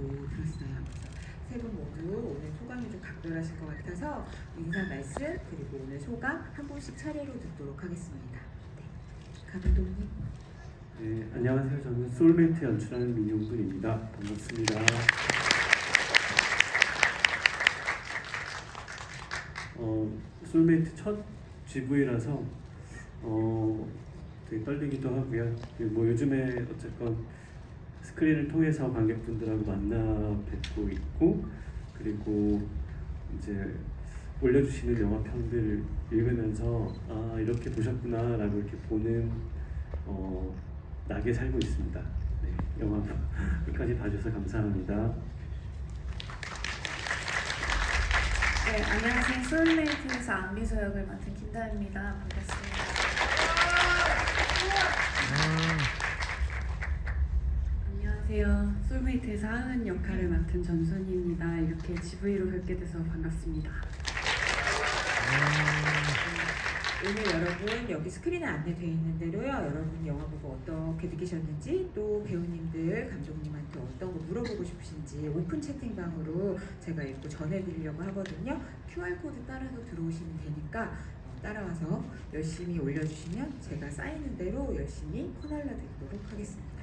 들었어요. 세 분 모두 오늘 소감이 좀 각별하실 것 같아서 인사 말씀 그리고 오늘 소감 한 분씩 차례로 듣도록 하겠습니다. 네, 감독님. 네, 안녕하세요. 저는 소울메이트 연출하는 민용근입니다. 반갑습니다. 소울메이트 첫 GV라서 되게 떨리기도 하고요. 뭐 요즘에 어쨌건 스크린을 통해서 관객분들하고 만나 뵙고 있고, 그리고 이제 올려주시는 영화 평들을 읽으면서 아 이렇게 보셨구나라고 이렇게 보는 낙에 살고 있습니다. 네, 영화 끝까지 봐주셔서 감사합니다. 네, 안녕하세요. 소울메이트에서 안비서 역을 맡은 김다입니다. 반갑습니다. 안녕하세요. 소울메이트에서 하은 역할을 맡은 전순희입니다. 이렇게 GV로 뵙게 돼서 반갑습니다. 오늘 여러분 여기 스크린에 안내되어 있는 대로요. 여러분 영화 보고 어떻게 느끼셨는지 또 배우님들, 감독님한테 어떤 거 물어보고 싶으신지 오픈 채팅방으로 제가 읽고 전해드리려고 하거든요. QR코드 따라서 들어오시면 되니까 따라와서 열심히 올려주시면 제가 쌓이는 대로 열심히 커널러드리도록 하겠습니다.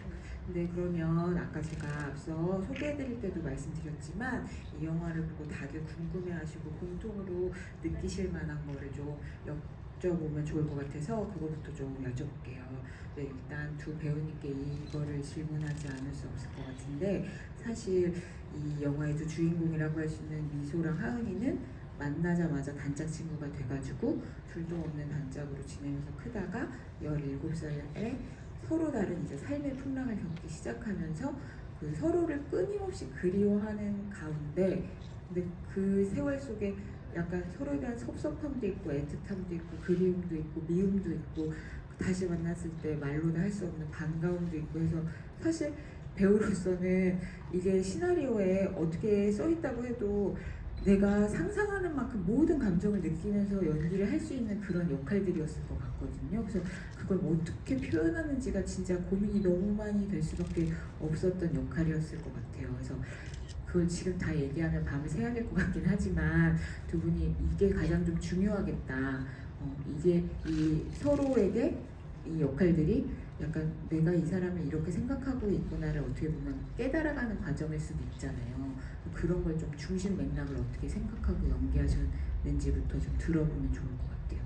네, 그러면 아까 제가 앞서 소개해드릴 때도 말씀드렸지만 이 영화를 보고 다들 궁금해하시고 공통으로 느끼실 만한 거를 좀 여쭤보면 좋을 것 같아서 그거부터 좀 여쭤볼게요. 네, 일단 두 배우님께 이거를 질문하지 않을 수 없을 것 같은데 사실 이 영화의 두 주인공이라고 할 수 있는 미소랑 하은이는 만나자마자 단짝 친구가 돼가지고 둘도 없는 단짝으로 지내면서 크다가 17살에 서로 다른 이제 삶의 풍랑을 겪기 시작하면서 그 서로를 끊임없이 그리워하는 가운데 근데 그 세월 속에 약간 서로에 대한 섭섭함도 있고 애틋함도 있고 그리움도 있고 미움도 있고 다시 만났을 때 말로는 할 수 없는 반가움도 있고 해서 사실 배우로서는 이게 시나리오에 어떻게 써있다고 해도 내가 상상하는 만큼 모든 감정을 느끼면서 연기를 할 수 있는 그런 역할들이었을 것 같거든요. 그래서 그걸 어떻게 표현하는지가 진짜 고민이 너무 많이 될 수밖에 없었던 역할이었을 것 같아요. 그래서 그걸 지금 다 얘기하면 밤을 새야 될 것 같긴 하지만 두 분이 이게 가장 좀 중요하겠다. 이게 이 서로에게 이 역할들이 약간 내가 이 사람을 이렇게 생각하고 있구나를 어떻게 보면 깨달아가는 과정일 수도 있잖아요. 그런 걸 좀 중심 맥락을 어떻게 생각하고 연기하셨는지부터 좀 들어보면 좋을 것 같아요.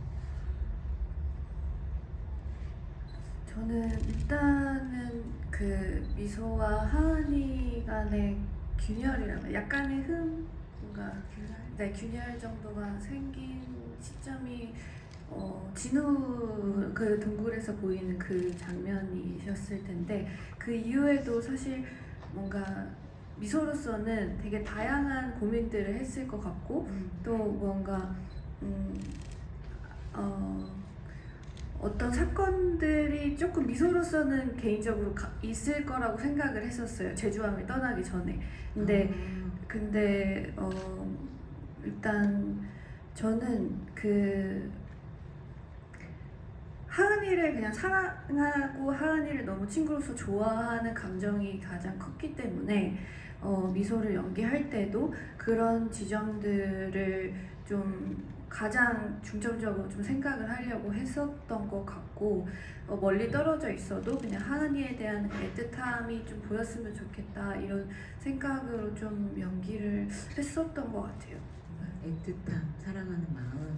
저는 일단은 그 미소와 하은이 간의 균열이라면 약간의 뭔가 네, 균열 정도가 생긴 시점이 진우 그 동굴에서 보이는 그 장면이셨을 텐데 그 이후에도 사실 뭔가 미소로서는 되게 다양한 고민들을 했을 것 같고 또 뭔가 어떤 사건들이 조금 미소로서는 개인적으로 있을 거라고 생각을 했었어요. 제주함을 떠나기 전에. 근데 일단 저는 그 하은이를 그냥 사랑하고 하은이를 너무 친구로서 좋아하는 감정이 가장 컸기 때문에 미소를 연기할 때도 그런 지점들을 좀 가장 중점적으로 좀 생각을 하려고 했었던 것 같고 멀리 떨어져 있어도 그냥 하은이에 대한 애틋함이 좀 보였으면 좋겠다 이런 생각으로 좀 연기를 했었던 것 같아요. 애틋함, 사랑하는 마음.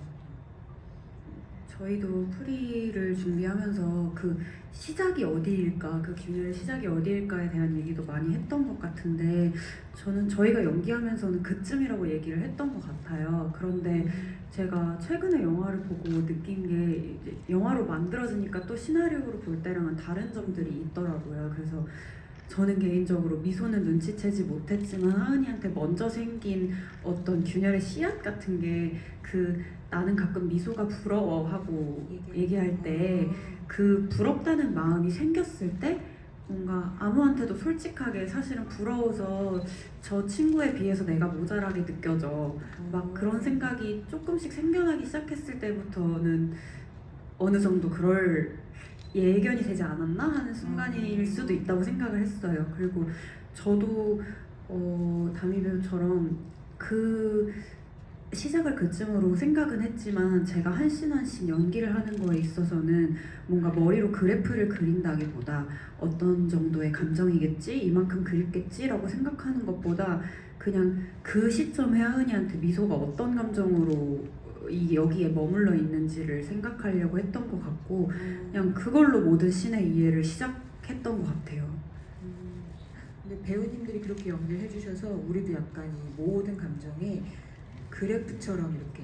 저희도 프리를 준비하면서 그 시작이 어디일까, 그 균열의 시작이 어디일까에 대한 얘기도 많이 했던 것 같은데 저는 저희가 연기하면서는 그쯤이라고 얘기를 했던 것 같아요. 그런데 제가 최근에 영화를 보고 느낀 게 이제 영화로 만들어지니까 또 시나리오로 볼 때랑은 다른 점들이 있더라고요. 그래서 저는 개인적으로 미소는 눈치채지 못했지만 하은이한테 먼저 생긴 어떤 균열의 씨앗 같은 게 그 나는 가끔 미소가 부러워하고 얘기할 때 그 부럽다는 마음이 생겼을 때 뭔가 아무한테도 솔직하게 사실은 부러워서 저 친구에 비해서 내가 모자라게 느껴져 막 그런 생각이 조금씩 생겨나기 시작했을 때부터는 어느 정도 그럴 예견이 되지 않았나 하는 순간일 수도 있다고 생각을 했어요. 그리고 저도 담임 배우처럼 그 시작을 그쯤으로 생각은 했지만 제가 한 씬 한 씬 연기를 하는 거에 있어서는 뭔가 머리로 그래프를 그린다기보다 어떤 정도의 감정이겠지, 이만큼 그립겠지라고 생각하는 것보다 그냥 그 시점에 하은이한테 미소가 어떤 감정으로 여기에 머물러 있는지를 생각하려고 했던 것 같고 그냥 그걸로 모든 씬의 이해를 시작했던 것 같아요. 근데 배우님들이 그렇게 연기를 해주셔서 우리도 약간 이 모든 감정이 그래프처럼 이렇게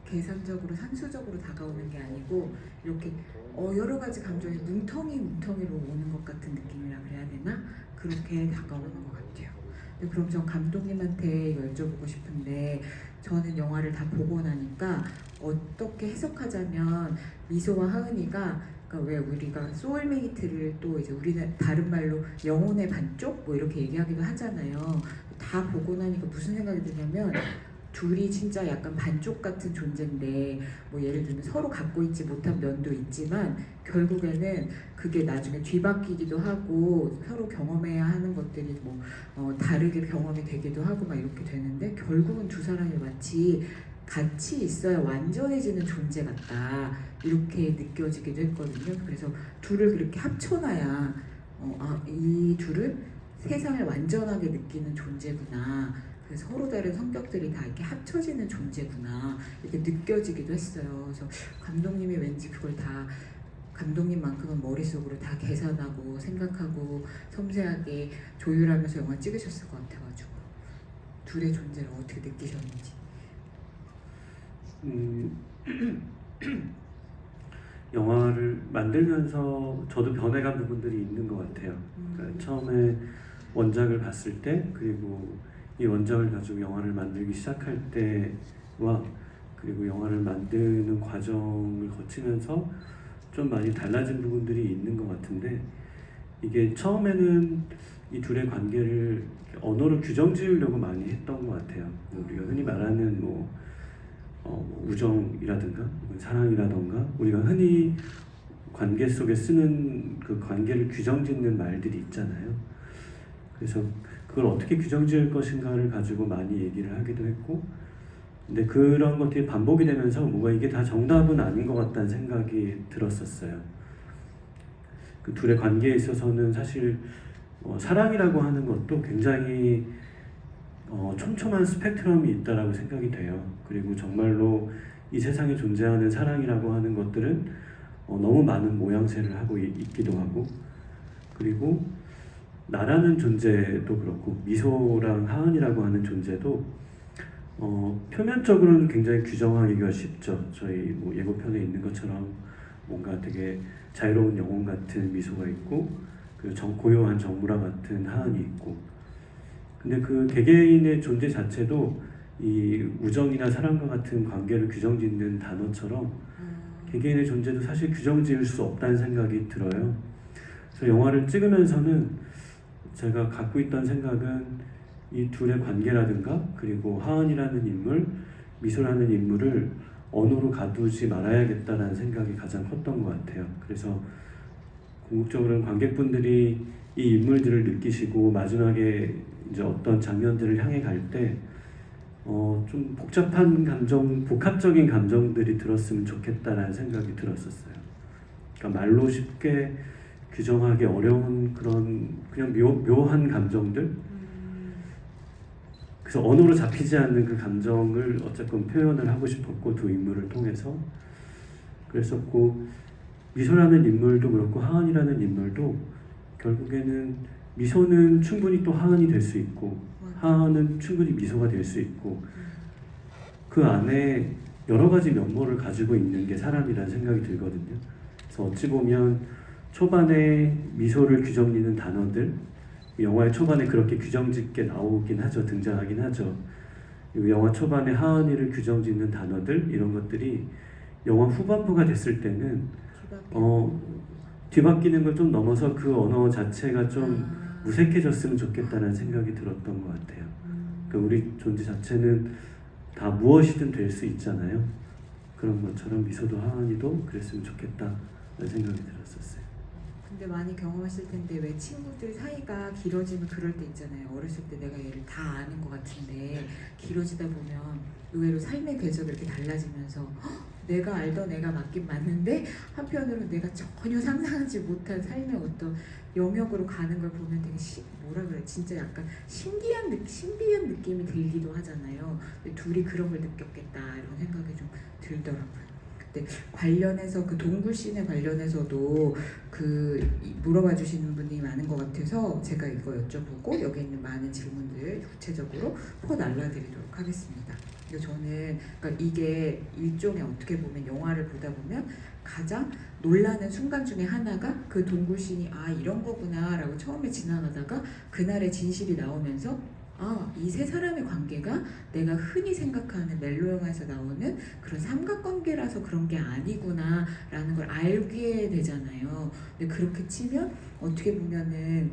계산적으로 산수적으로 다가오는 게 아니고 이렇게 여러 가지 감정이 뭉텅이로 오는 것 같은 느낌이라 그래야 되나? 그렇게 다가오는 것 같아요. 근데 그럼 전 감독님한테 여쭤보고 싶은데 저는 영화를 다 보고 나니까 어떻게 해석하자면 미소와 하은이가 그러니까 왜 우리가 소울메이트를 또 이제 우리는 다른 말로 영혼의 반쪽 뭐 이렇게 얘기하기도 하잖아요. 다 보고 나니까 무슨 생각이 드냐면 둘이 진짜 약간 반쪽 같은 존재인데 뭐 예를 들면 서로 갖고 있지 못한 면도 있지만 결국에는 그게 나중에 뒤바뀌기도 하고 서로 경험해야 하는 것들이 뭐 다르게 경험이 되기도 하고 막 이렇게 되는데 결국은 두 사람이 마치 같이 있어야 완전해지는 존재 같다 이렇게 느껴지기도 했거든요. 그래서 둘을 그렇게 합쳐놔야 이 둘은 세상을 완전하게 느끼는 존재구나. 그래서 서로 다른 성격들이 다 이렇게 합쳐지는 존재구나 이렇게 느껴지기도 했어요. 그래서 감독님이 왠지 그걸 다 감독님만큼은 머릿속으로 다 계산하고 생각하고 섬세하게 조율하면서 영화 찍으셨을 것 같아가지고 둘의 존재를 어떻게 느끼셨는지. 영화를 만들면서 저도 변해간 부분들이 있는 것 같아요. 그러니까 처음에 원작을 봤을 때 그리고 이 원작을 가지고 영화를 만들기 시작할 때와 그리고 영화를 만드는 과정을 거치면서 좀 많이 달라진 부분들이 있는 것 같은데 이게 처음에는 이 둘의 관계를 언어로 규정 지으려고 많이 했던 것 같아요. 우리가 흔히 말하는 우정이라든가 사랑이라든가 우리가 흔히 관계 속에 쓰는 그 관계를 규정 짓는 말들이 있잖아요. 그래서 그걸 어떻게 규정 지을 것인가를 가지고 많이 얘기를 하기도 했고 근데 그런 것들이 반복이 되면서 뭔가 이게 다 정답은 아닌 것 같다는 생각이 들었었어요. 그 둘의 관계에 있어서는 사실 사랑이라고 하는 것도 굉장히 촘촘한 스펙트럼이 있다라고 생각이 돼요. 그리고 정말로 이 세상에 존재하는 사랑이라고 하는 것들은 너무 많은 모양새를 하고 있기도 하고 그리고 나라는 존재도 그렇고 미소랑 하은이라고 하는 존재도 표면적으로는 굉장히 규정하기가 쉽죠. 저희 뭐 예고편에 있는 것처럼 뭔가 되게 자유로운 영혼 같은 미소가 있고 그 고요한 정무라 같은 하은이 있고 근데 그 개개인의 존재 자체도 이 우정이나 사랑과 같은 관계를 규정짓는 단어처럼 개개인의 존재도 사실 규정지을 수 없다는 생각이 들어요. 그래서 영화를 찍으면서는 제가 갖고 있던 생각은 이 둘의 관계라든가 그리고 하은이라는 인물, 미소라는 인물을 언어로 가두지 말아야겠다라는 생각이 가장 컸던 것 같아요. 그래서 궁극적으로는 관객분들이 이 인물들을 느끼시고 마지막에 이제 어떤 장면들을 향해 갈 때 좀 복잡한 감정, 복합적인 감정들이 들었으면 좋겠다라는 생각이 들었었어요. 그러니까 말로 쉽게 규정하기 어려운 그런 그냥 묘한 감정들 그래서 언어로 잡히지 않는 그 감정을 어쨌건 표현을 하고 싶었고 두 인물을 통해서 그랬었고 미소라는 인물도 그렇고 하은이라는 인물도 결국에는 미소는 충분히 또 하은이 될 수 있고 하은은 충분히 미소가 될 수 있고 그 안에 여러 가지 면모를 가지고 있는 게 사람이라는 생각이 들거든요. 그래서 어찌 보면 초반에 미소를 규정짓는 단어들 영화의 초반에 그렇게 규정짓게 나오긴 하죠. 등장하긴 하죠. 그리고 영화 초반에 하은이를 규정짓는 단어들 이런 것들이 영화 후반부가 됐을 때는 뒤바뀌는 걸 좀 넘어서 그 언어 자체가 좀 무색해졌으면 좋겠다는 생각이 들었던 것 같아요. 그러니까 우리 존재 자체는 다 무엇이든 될 수 있잖아요. 그런 것처럼 미소도 하은이도 그랬으면 좋겠다는 생각이 들었었어요. 근데 많이 경험하실 텐데 왜 친구들 사이가 길어지면 그럴 때 있잖아요. 어렸을 때 내가 얘를 다 아는 것 같은데 길어지다 보면 의외로 삶의 궤적이 이렇게 달라지면서 내가 알던 애가 맞긴 맞는데 한편으로 내가 전혀 상상하지 못한 삶의 어떤 영역으로 가는 걸 보면 되게 뭐라 그래 진짜 약간 신비한 느낌이 들기도 하잖아요. 근데 둘이 그런 걸 느꼈겠다 이런 생각이 좀 들더라고요. 근데 관련해서 그 동굴씬에 관련해서도 물어봐 주시는 분이 많은 것 같아서 제가 이거 여쭤보고 여기 있는 많은 질문들 구체적으로 퍼 날라드리도록 하겠습니다. 저는 그러니까 이게 일종의 어떻게 보면 영화를 보다 보면 가장 놀라는 순간 중에 하나가 그 동굴씬이 아 이런 거구나라고 처음에 지나가다가 그날의 진실이 나오면서 아, 이 세 사람의 관계가 내가 흔히 생각하는 멜로 영화에서 나오는 그런 삼각관계라서 그런 게 아니구나라는 걸 알게 되잖아요. 근데 그렇게 치면 어떻게 보면은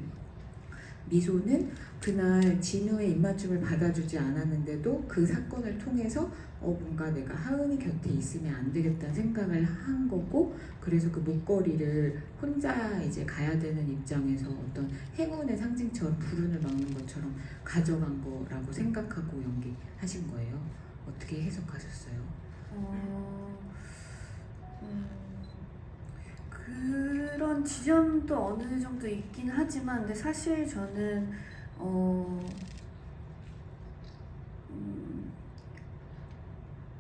미소는 그날 진우의 입맞춤을 받아주지 않았는데도 그 사건을 통해서 뭔가 내가 하은이 곁에 있으면 안 되겠다는 생각을 한 거고 그래서 그 목걸이를 혼자 이제 가야 되는 입장에서 어떤 행운의 상징처럼 불운을 막는 것처럼 가져간 거라고 생각하고 연기하신 거예요. 어떻게 해석하셨어요? 그런 지점도 어느 정도 있긴 하지만 근데 사실 저는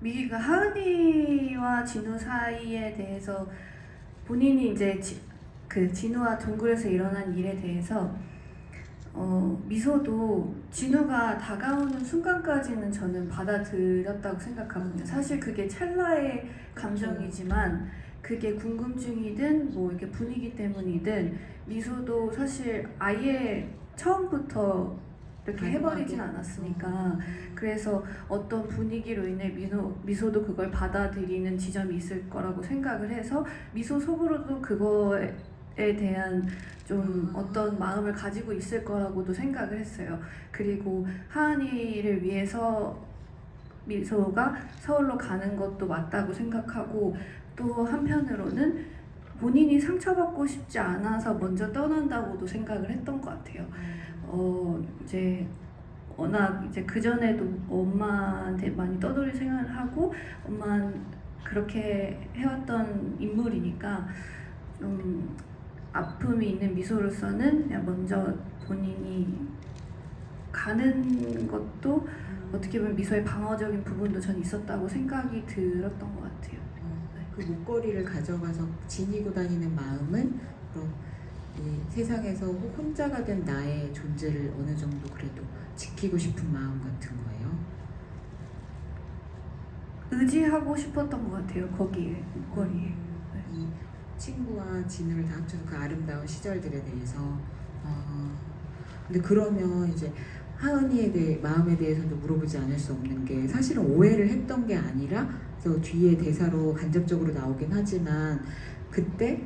미리가 하은이와 진우 사이에 대해서 본인이 이제 그 진우와 동굴에서 일어난 일에 대해서 미소도 진우가 다가오는 순간까지는 저는 받아들였다고 생각하거든요. 사실 그게 찰나의 감정이지만 그게 궁금증이든 뭐 이렇게 분위기 때문이든 미소도 사실 아예 처음부터 이렇게 해버리진 않았으니까 그래서 어떤 분위기로 인해 미소도 그걸 받아들이는 지점이 있을 거라고 생각을 해서 미소 속으로도 그거에 대한 좀 어떤 마음을 가지고 있을 거라고도 생각을 했어요. 그리고 하은이를 위해서 미소가 서울로 가는 것도 맞다고 생각하고 또 한편으로는 본인이 상처받고 싶지 않아서 먼저 떠난다고도 생각을 했던 것 같아요. 이제 워낙 이제 그 전에도 엄마한테 많이 떠돌이 생활을 하고 엄마는 그렇게 해왔던 인물이니까 좀 아픔이 있는 미소로서는 그냥 먼저 본인이 가는 것도 어떻게 보면 미소의 방어적인 부분도 전 있었다고 생각이 들었던 것 같아요. 그 목걸이를 가져가서 지니고 다니는 마음은 그럼 이 세상에서 혼자가 된 나의 존재를 어느 정도 그래도 지키고 싶은 마음 같은 거예요. 의지하고 싶었던 것 같아요. 거기에 목걸이에. 이 친구와 진우를 다 합쳐서 그 아름다운 시절들에 대해서 근데 그러면 이제 하은이에 대해 마음에 대해서도 물어보지 않을 수 없는 게 사실은 오해를 했던 게 아니라 그래서 뒤에 대사로 간접적으로 나오긴 하지만 그때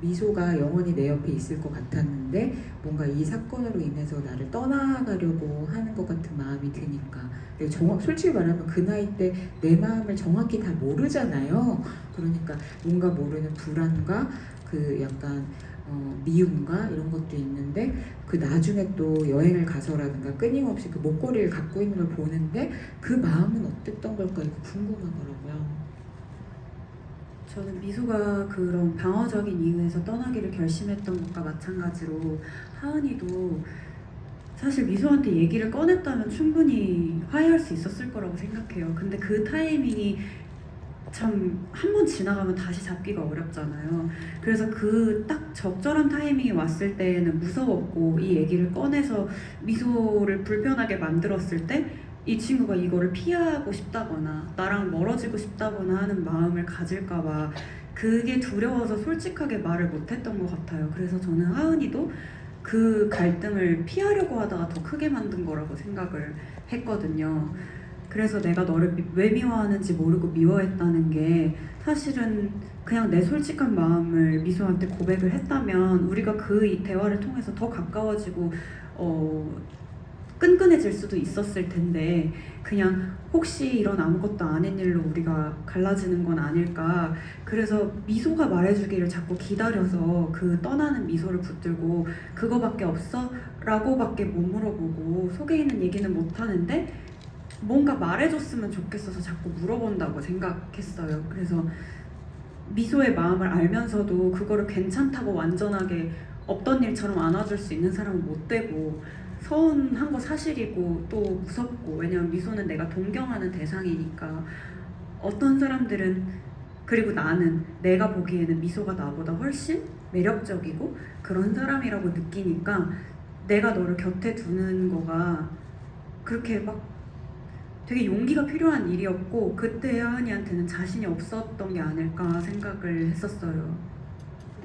미소가 영원히 내 옆에 있을 것 같았는데 뭔가 이 사건으로 인해서 나를 떠나가려고 하는 것 같은 마음이 드니까 솔직히 말하면 그 나이 때 내 마음을 정확히 다 모르잖아요. 그러니까 뭔가 모르는 불안과 그 약간 미움과 이런 것도 있는데 그 나중에 또 여행을 가서라든가 끊임없이 그 목걸이를 갖고 있는 걸 보는데 그 마음은 어땠던 걸까 이거 궁금하더라고요. 저는 미소가 그런 방어적인 이유에서 떠나기를 결심했던 것과 마찬가지로 하은이도 사실 미소한테 얘기를 꺼냈다면 충분히 화해할 수 있었을 거라고 생각해요. 근데 그 타이밍이 참 한 번 지나가면 다시 잡기가 어렵잖아요. 그래서 그 딱 적절한 타이밍이 왔을 때에는 무서웠고 이 얘기를 꺼내서 미소를 불편하게 만들었을 때 이 친구가 이거를 피하고 싶다거나 나랑 멀어지고 싶다거나 하는 마음을 가질까봐 그게 두려워서 솔직하게 말을 못했던 것 같아요. 그래서 저는 하은이도 그 갈등을 피하려고 하다가 더 크게 만든 거라고 생각을 했거든요. 그래서 내가 너를 왜 미워하는지 모르고 미워했다는 게 사실은 그냥 내 솔직한 마음을 미소한테 고백을 했다면 우리가 그 이 대화를 통해서 더 가까워지고 끈끈해질 수도 있었을 텐데 그냥 혹시 이런 아무것도 아닌 일로 우리가 갈라지는 건 아닐까. 그래서 미소가 말해주기를 자꾸 기다려서 그 떠나는 미소를 붙들고 그거밖에 없어? 라고밖에 못 물어보고 속에 있는 얘기는 못 하는데 뭔가 말해줬으면 좋겠어서 자꾸 물어본다고 생각했어요. 그래서 미소의 마음을 알면서도 그거를 괜찮다고 완전하게 없던 일처럼 안아줄 수 있는 사람은 못 되고 서운한 거 사실이고 또 무섭고, 왜냐면 미소는 내가 동경하는 대상이니까. 어떤 사람들은, 그리고 나는 내가 보기에는 미소가 나보다 훨씬 매력적이고 그런 사람이라고 느끼니까 내가 너를 곁에 두는 거가 그렇게 막 되게 용기가 필요한 일이었고 그때 하은이한테는 자신이 없었던 게 아닐까 생각을 했었어요.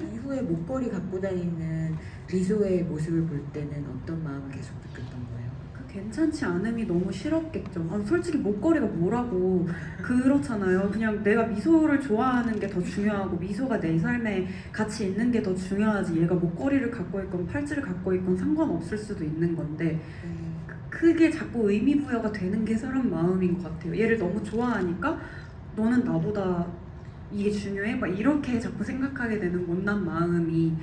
이후에 목걸이 갖고 다니는 미소의 모습을 볼 때는 어떤 마음을 계속 느꼈던 거예요? 그 괜찮지 않음이 너무 싫었겠죠. 솔직히 목걸이가 뭐라고. 그렇잖아요. 그냥 내가 미소를 좋아하는 게 더 중요하고 미소가 내 삶에 같이 있는 게 더 중요하지, 얘가 목걸이를 갖고 있건 팔찌를 갖고 있건 상관없을 수도 있는 건데 그게 자꾸 의미 부여가 되는 게 사람 마음인 것 같아요. 얘를 너무 좋아하니까 너는 나보다 이게 중요해? 막 이렇게 자꾸 생각하게 되는 못난 마음이,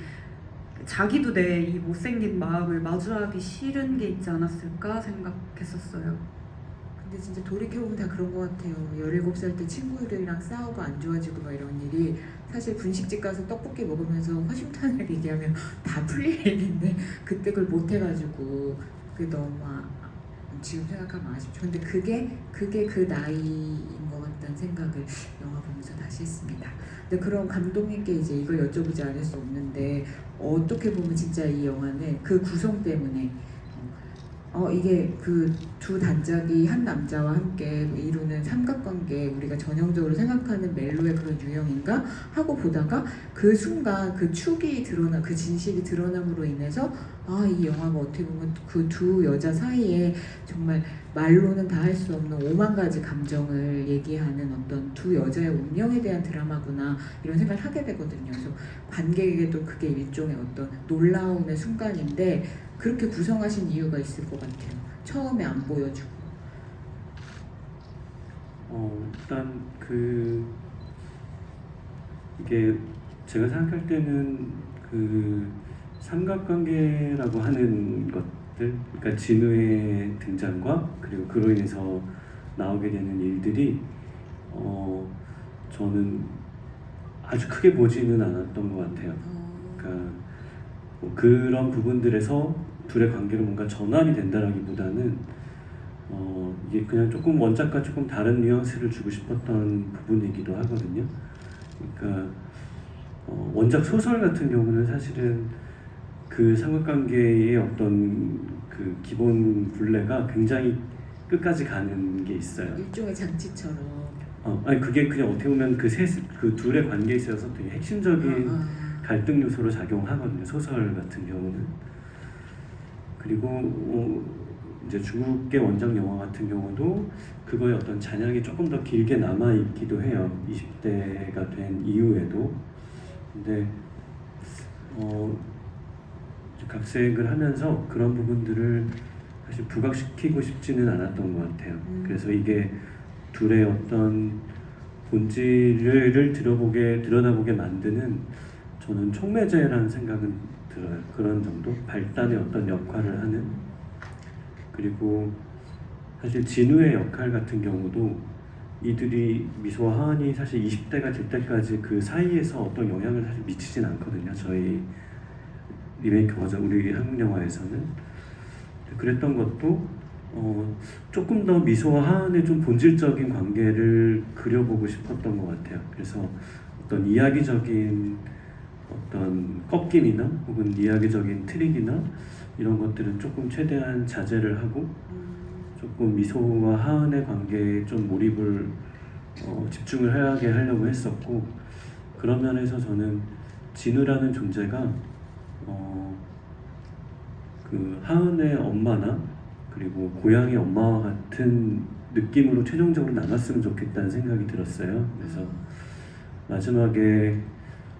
자기도 내 이 못생긴 마음을 마주하기 싫은 게 있지 않았을까 생각했었어요. 근데 진짜 돌이켜보면 다 그런 것 같아요. 17살 때 친구들이랑 싸우고 안 좋아지고 막 이런 일이 사실 분식집 가서 떡볶이 먹으면서 허심탄회를 얘기하면 다 풀릴 일인데 그때 그걸 못 해가지고 그게 너무 지금 생각하면 아쉽죠. 근데 그게 그 나이인 것 같다는 생각을 영화 보면서 다시 했습니다. 근데 그럼 감독님께 이제 이걸 여쭤보지 않을 수 없는데 어떻게 보면 진짜 이 영화는 그 구성 때문에 이게 그 두 단짝이 한 남자와 함께 이루는 삼각관계, 우리가 전형적으로 생각하는 멜로의 그런 유형인가 하고 보다가 그 순간 그 축이 드러나, 그 진실이 드러남으로 인해서 이 영화가 어떻게 보면 그 두 여자 사이에 정말 말로는 다 할 수 없는 5만 가지 감정을 얘기하는 어떤 두 여자의 운명에 대한 드라마구나 이런 생각을 하게 되거든요. 그래서 관객에게도 그게 일종의 어떤 놀라움의 순간인데 그렇게 구성하신 이유가 있을 것 같아요. 처음에 안 보여주고. 일단 이게 제가 생각할 때는 그 삼각관계라고 하는 것들, 그러니까 진우의 등장과 그리고 그로 인해서 나오게 되는 일들이 저는 아주 크게 보지는 않았던 것 같아요. 그러니까 뭐 그런 부분들에서 둘의 관계로 뭔가 전환이 된다라기보다는 이게 그냥 조금 원작과 조금 다른 뉘앙스를 주고 싶었던 부분이기도 하거든요. 그러니까 원작 소설 같은 경우는 사실은 그 삼각관계의 어떤 그 기본 굴레가 굉장히 끝까지 가는 게 있어요. 일종의 장치처럼. 아니 그게 그냥 어떻게 보면 그 둘의 관계에 있어서 되게 핵심적인 갈등 요소로 작용하거든요. 소설 같은 경우는. 그리고 이제 중국의 원작 영화 같은 경우도 그거의 어떤 잔향이 조금 더 길게 남아 있기도 해요. 20대가 된 이후에도. 근데 각색을 하면서 그런 부분들을 사실 부각시키고 싶지는 않았던 것 같아요. 그래서 이게 둘의 어떤 본질을 들여다보게 만드는, 저는 촉매제라는 생각은 들어요. 그런 정도? 발단의 어떤 역할을 하는. 그리고 사실 진우의 역할 같은 경우도 이들이, 미소와 하은이 사실 20대가 될 때까지 그 사이에서 어떤 영향을 사실 미치진 않거든요. 저희 리메이크 버전, 우리 한국 영화에서는. 그랬던 것도 조금 더 미소와 하은의 좀 본질적인 관계를 그려보고 싶었던 것 같아요. 그래서 어떤 이야기적인 어떤 꺾임이나 혹은 이야기적인 트릭이나 이런 것들은 조금 최대한 자제를 하고 조금 미소와 하은의 관계에 좀 몰입을 집중을 하게 하려고 했었고, 그런 면에서 저는 진우라는 존재가 그 하은의 엄마나 그리고 고양이 엄마와 같은 느낌으로 최종적으로 남았으면 좋겠다는 생각이 들었어요. 그래서 마지막에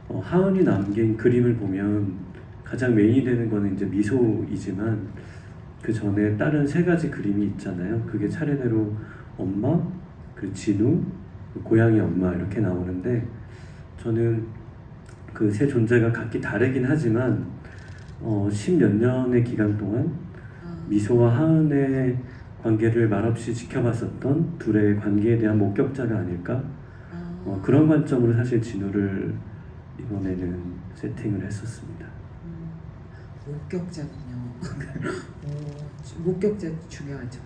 하은이 남긴 그림을 보면 가장 메인이 되는 거는 이제 미소이지만 그 전에 다른 세 가지 그림이 있잖아요. 그게 차례대로 엄마, 그 진우, 그 고양이 엄마 이렇게 나오는데 저는 그 세 존재가 각기 다르긴 하지만 10몇 년의 기간 동안 미소와 하은의 관계를 말없이 지켜봤었던 둘의 관계에 대한 목격자가 아닐까? 그런 관점으로 사실 진우를 이번에는 세팅을 했었습니다. 목격자군요. 목격자 중요하죠.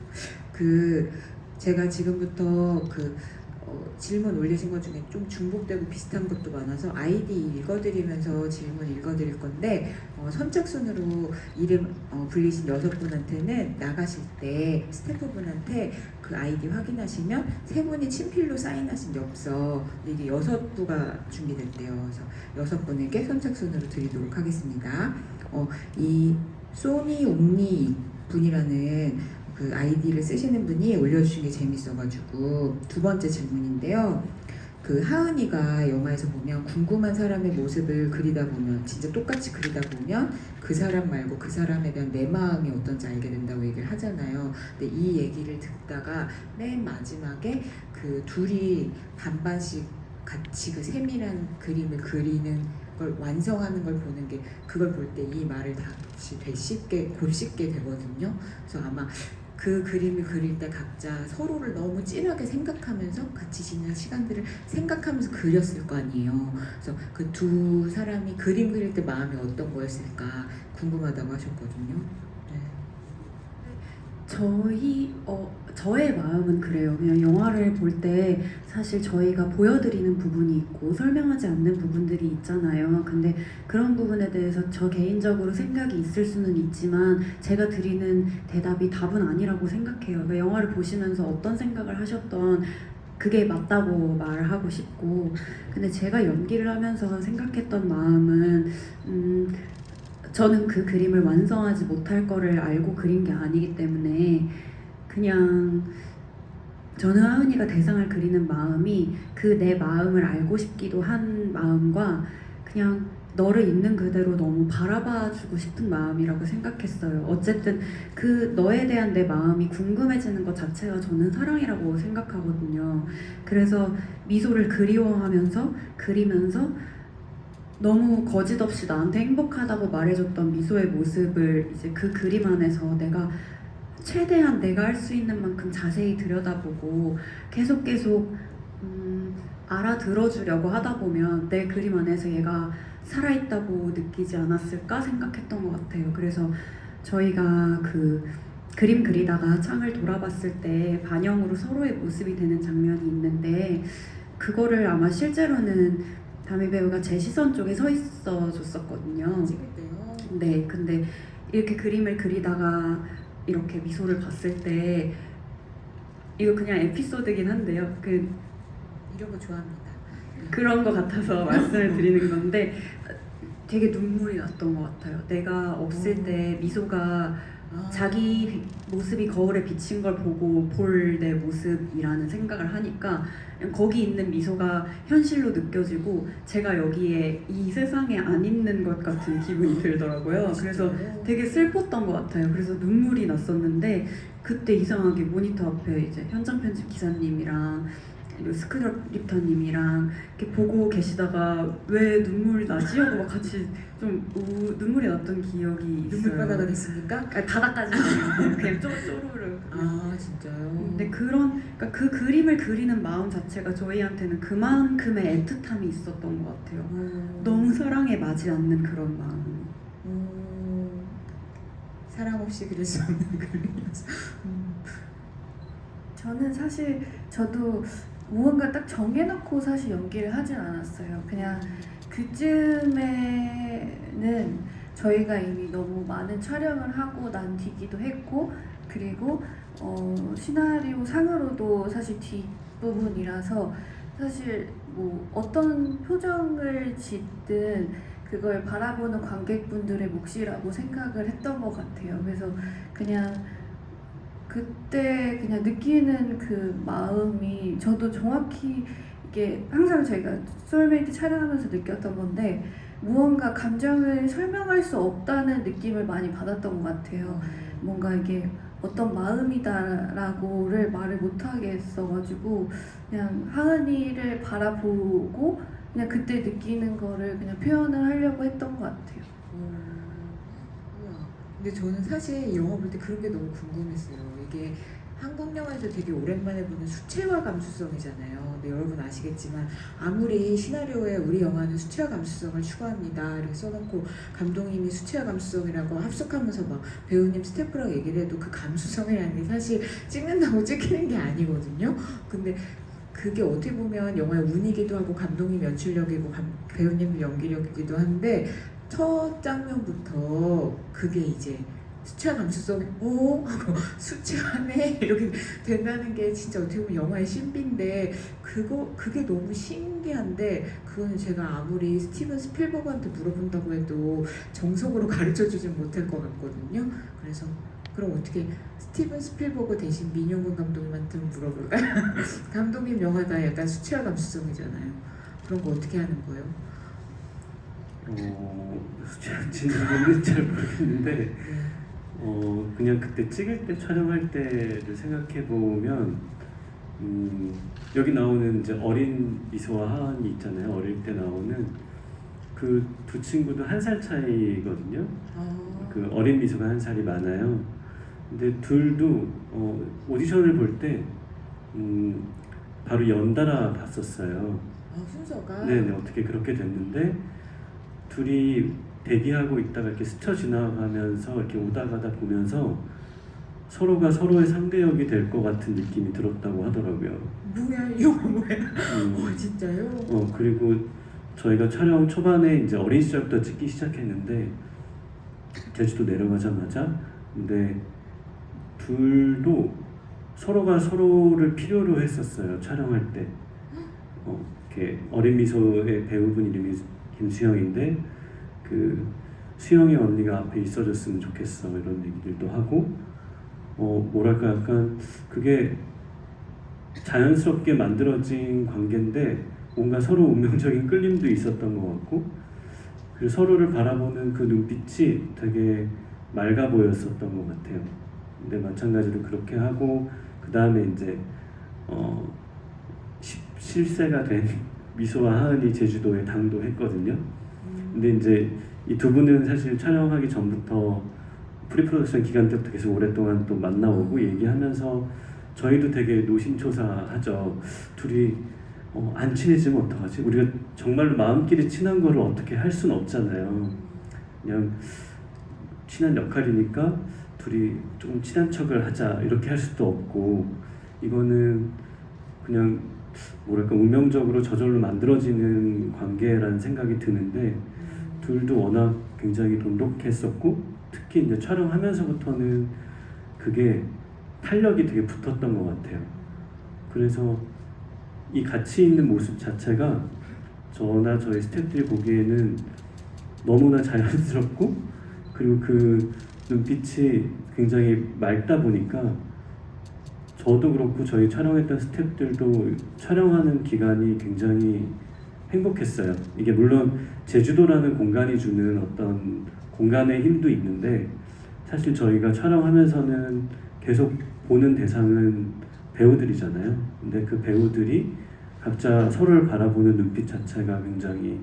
그 제가 지금부터 질문 올리신 것 중에 좀 중복되고 비슷한 것도 많아서 아이디 읽어드리면서 질문 읽어드릴 건데 선착순으로 이름 불리신 6분한테는 나가실 때 스태프분한테 그 아이디 확인하시면 3분이 친필로 사인하신 엽서 이게 6부가 준비됐대요. 그래서 6분에게 선착순으로 드리도록 하겠습니다. 이 소니 옹니 분이라는 그 아이디를 쓰시는 분이 올려주신 게 재밌어가지고 두 번째 질문인데요. 그 하은이가 영화에서 보면 궁금한 사람의 모습을 그리다 보면 진짜 똑같이 그리다 보면 그 사람 말고 그 사람에 대한 내 마음이 어떤지 알게 된다고 얘기를 하잖아요. 근데 이 얘기를 듣다가 맨 마지막에 그 둘이 반반씩 같이 그 세밀한 그림을 그리는 걸 완성하는 걸 보는 게 그걸 볼 때 이 말을 다시 곱씹게 되거든요. 그래서 아마 그 그림을 그릴 때 각자 서로를 너무 진하게 생각하면서 같이 지낸 시간들을 생각하면서 그렸을 거 아니에요. 그래서 그 두 사람이 그림 그릴 때 마음이 어떤 거였을까 궁금하다고 하셨거든요. 네. 저의 마음은 그래요. 그냥 영화를 볼 때 사실 저희가 보여드리는 부분이 있고 설명하지 않는 부분들이 있잖아요. 근데 그런 부분에 대해서 저 개인적으로 생각이 있을 수는 있지만 제가 드리는 대답이 답은 아니라고 생각해요. 그러니까 영화를 보시면서 어떤 생각을 하셨던 그게 맞다고 말하고 싶고, 근데 제가 연기를 하면서 생각했던 마음은 저는 그 그림을 완성하지 못할 거를 알고 그린 게 아니기 때문에 그냥 저는 하은이가 대상을 그리는 마음이 그 내 마음을 알고 싶기도 한 마음과 그냥 너를 있는 그대로 너무 바라봐주고 싶은 마음이라고 생각했어요. 어쨌든 그 너에 대한 내 마음이 궁금해지는 것 자체가 저는 사랑이라고 생각하거든요. 그래서 미소를 그리워하면서 그리면서 너무 거짓없이 나한테 행복하다고 말해줬던 미소의 모습을 이제 그 그림 안에서 내가 최대한 내가 할 수 있는 만큼 자세히 들여다보고 계속 알아들어주려고 하다 보면 내 그림 안에서 얘가 살아있다고 느끼지 않았을까 생각했던 것 같아요. 그래서 저희가 그 그림 그리다가 창을 돌아봤을 때 반영으로 서로의 모습이 되는 장면이 있는데 그거를 아마 실제로는 다미 배우가 제 시선 쪽에 서 있어 줬었거든요. 찍을 때요. 네, 근데 이렇게 그림을 그리다가 이렇게 미소를 봤을 때 이거 그냥 에피소드긴 한데요. 이런 거 좋아합니다. 그런 거 같아서 말씀을 드리는 건데 되게 눈물이 났던 것 같아요. 내가 없을 때 미소가 자기 모습이 거울에 비친 걸 보고 볼 내 모습이라는 생각을 하니까 그냥 거기 있는 미소가 현실로 느껴지고 제가 여기에 이 세상에 안 있는 것 같은 기분이 들더라고요. 그래서 되게 슬펐던 것 같아요. 그래서 눈물이 났었는데 그때 이상하게 모니터 앞에 이제 현장 편집 기사님이랑 그리고 스크립터님이랑 이렇게 보고 계시다가 왜 눈물이 나지? 하고 막 같이 좀 눈물이 났던 기억이 있어요. 눈물바다가 됐습니까? 아니, 바닥까지는 아니고 그냥 쪼르르. 아 진짜요? 근데 그러니까 그 그림을 그리는 마음 자체가 저희한테는 그만큼의 애틋함이 있었던 것 같아요. 너무 사랑에 맞지 않는 그런 마음. 사랑 없이 그릴 수 없는 그림이어서. 저는 사실 저도 무언가 딱 정해놓고 사실 연기를 하진 않았어요. 그냥 그쯤에는 저희가 이미 너무 많은 촬영을 하고 난 뒤기도 했고 그리고 시나리오 상으로도 사실 뒷부분이라서 사실 뭐 어떤 표정을 짓든 그걸 바라보는 관객분들의 몫이라고 생각을 했던 것 같아요. 그래서 그냥 그때 그냥 느끼는 그 마음이 저도 정확히 이게 항상 저희가 소울메이트 촬영하면서 느꼈던 건데 무언가 감정을 설명할 수 없다는 느낌을 많이 받았던 것 같아요. 뭔가 이게 어떤 마음이다라고를 말을 못하게 했어가지고 그냥 하은이를 바라보고 그냥 그때 느끼는 거를 그냥 표현을 하려고 했던 것 같아요. 우와. 근데 저는 사실 이 영화 볼 때 그런 게 너무 궁금했어요. 이게 한국 영화에서 되게 오랜만에 보는 수채화 감수성이잖아요. 근데 여러분 아시겠지만 아무리 시나리오에 우리 영화는 수채화 감수성을 추구합니다 이렇게 써놓고 감독님이 수채화 감수성이라고 합숙하면서 막 배우님 스태프랑 얘기를 해도 그 감수성이라는 게 사실 찍는다고 찍히는 게 아니거든요. 근데 그게 어떻게 보면 영화의 운이기도 하고 감독님 연출력이고 배우님 연기력이기도 한데 첫 장면부터 그게 이제 수채화 감수성이 하고 수채화네 이렇게 된다는 게 진짜 어떻게 보면 영화의 신비인데 그게 너무 신기한데 그거는 제가 아무리 스티븐 스필버그한테 물어본다고 해도 정석으로 가르쳐주진 못할 것 같거든요. 그래서 그럼 어떻게 스티븐 스필버그 대신 민용근 감독님한테 물어볼까요? 감독님 영화가 약간 수채화 감수성이잖아요. 그런 거 어떻게 하는 거예요? 진짜는 잘 모르겠는데 네. 그냥 그때 찍을 때 촬영할 때를 생각해 보면 여기 나오는 이제 어린 미소와 하은이 있잖아요. 어릴 때 나오는 그 두 친구도 1살 차이거든요. 그 어린 미소가 1살이 많아요. 근데 둘도 오디션을 볼 때 바로 연달아 봤었어요. 순서가 네네, 어떻게 그렇게 됐는데 둘이 대기하고 있다가 이렇게 스쳐 지나가면서 이렇게 오다 가다 보면서 서로가 서로의 상대역이 될 것 같은 느낌이 들었다고 하더라고요. 뭐야 이 영화 뭐야? 진짜요? 그리고 저희가 촬영 초반에 이제 어린 시절부터 찍기 시작했는데 제주도 내려가자마자 근데 둘도 서로가 서로를 필요로 했었어요. 촬영할 때. 이렇게 어린 미소의 배우분 이름이 김수영인데 그 수영이 언니가 앞에 있어줬으면 좋겠어 이런 얘기들도 하고 뭐랄까 약간 그게 자연스럽게 만들어진 관계인데 뭔가 서로 운명적인 끌림도 있었던 것 같고 그리고 서로를 바라보는 그 눈빛이 되게 맑아 보였었던 것 같아요. 근데 마찬가지로 그렇게 하고 그 다음에 이제 실세가 된 미소와 하은이 제주도에 당도했거든요. 근데 이제 이 두 분은 사실 촬영하기 전부터 프리프로덕션 기간 때부터 계속 오랫동안 또 만나오고 얘기하면서 저희도 되게 노심초사하죠. 둘이 안 친해지면 어떡하지? 우리가 정말로 마음끼리 친한 거를 어떻게 할 수는 없잖아요. 그냥 친한 역할이니까 둘이 좀 친한 척을 하자 이렇게 할 수도 없고 이거는 그냥 뭐랄까 운명적으로 저절로 만들어지는 관계라는 생각이 드는데 둘도 워낙 굉장히 돈독했었고 특히 이제 촬영하면서부터는 그게 탄력이 되게 붙었던 것 같아요. 그래서 이 같이 있는 모습 자체가 저나 저희 스태프들이 보기에는 너무나 자연스럽고 그리고 그 눈빛이 굉장히 맑다 보니까 저도 그렇고 저희 촬영했던 스태프들도 촬영하는 기간이 굉장히 행복했어요. 이게 물론 제주도라는 공간이 주는 어떤 공간의 힘도 있는데 사실 저희가 촬영하면서는 계속 보는 대상은 배우들이잖아요. 근데 그 배우들이 각자 서로를 바라보는 눈빛 자체가 굉장히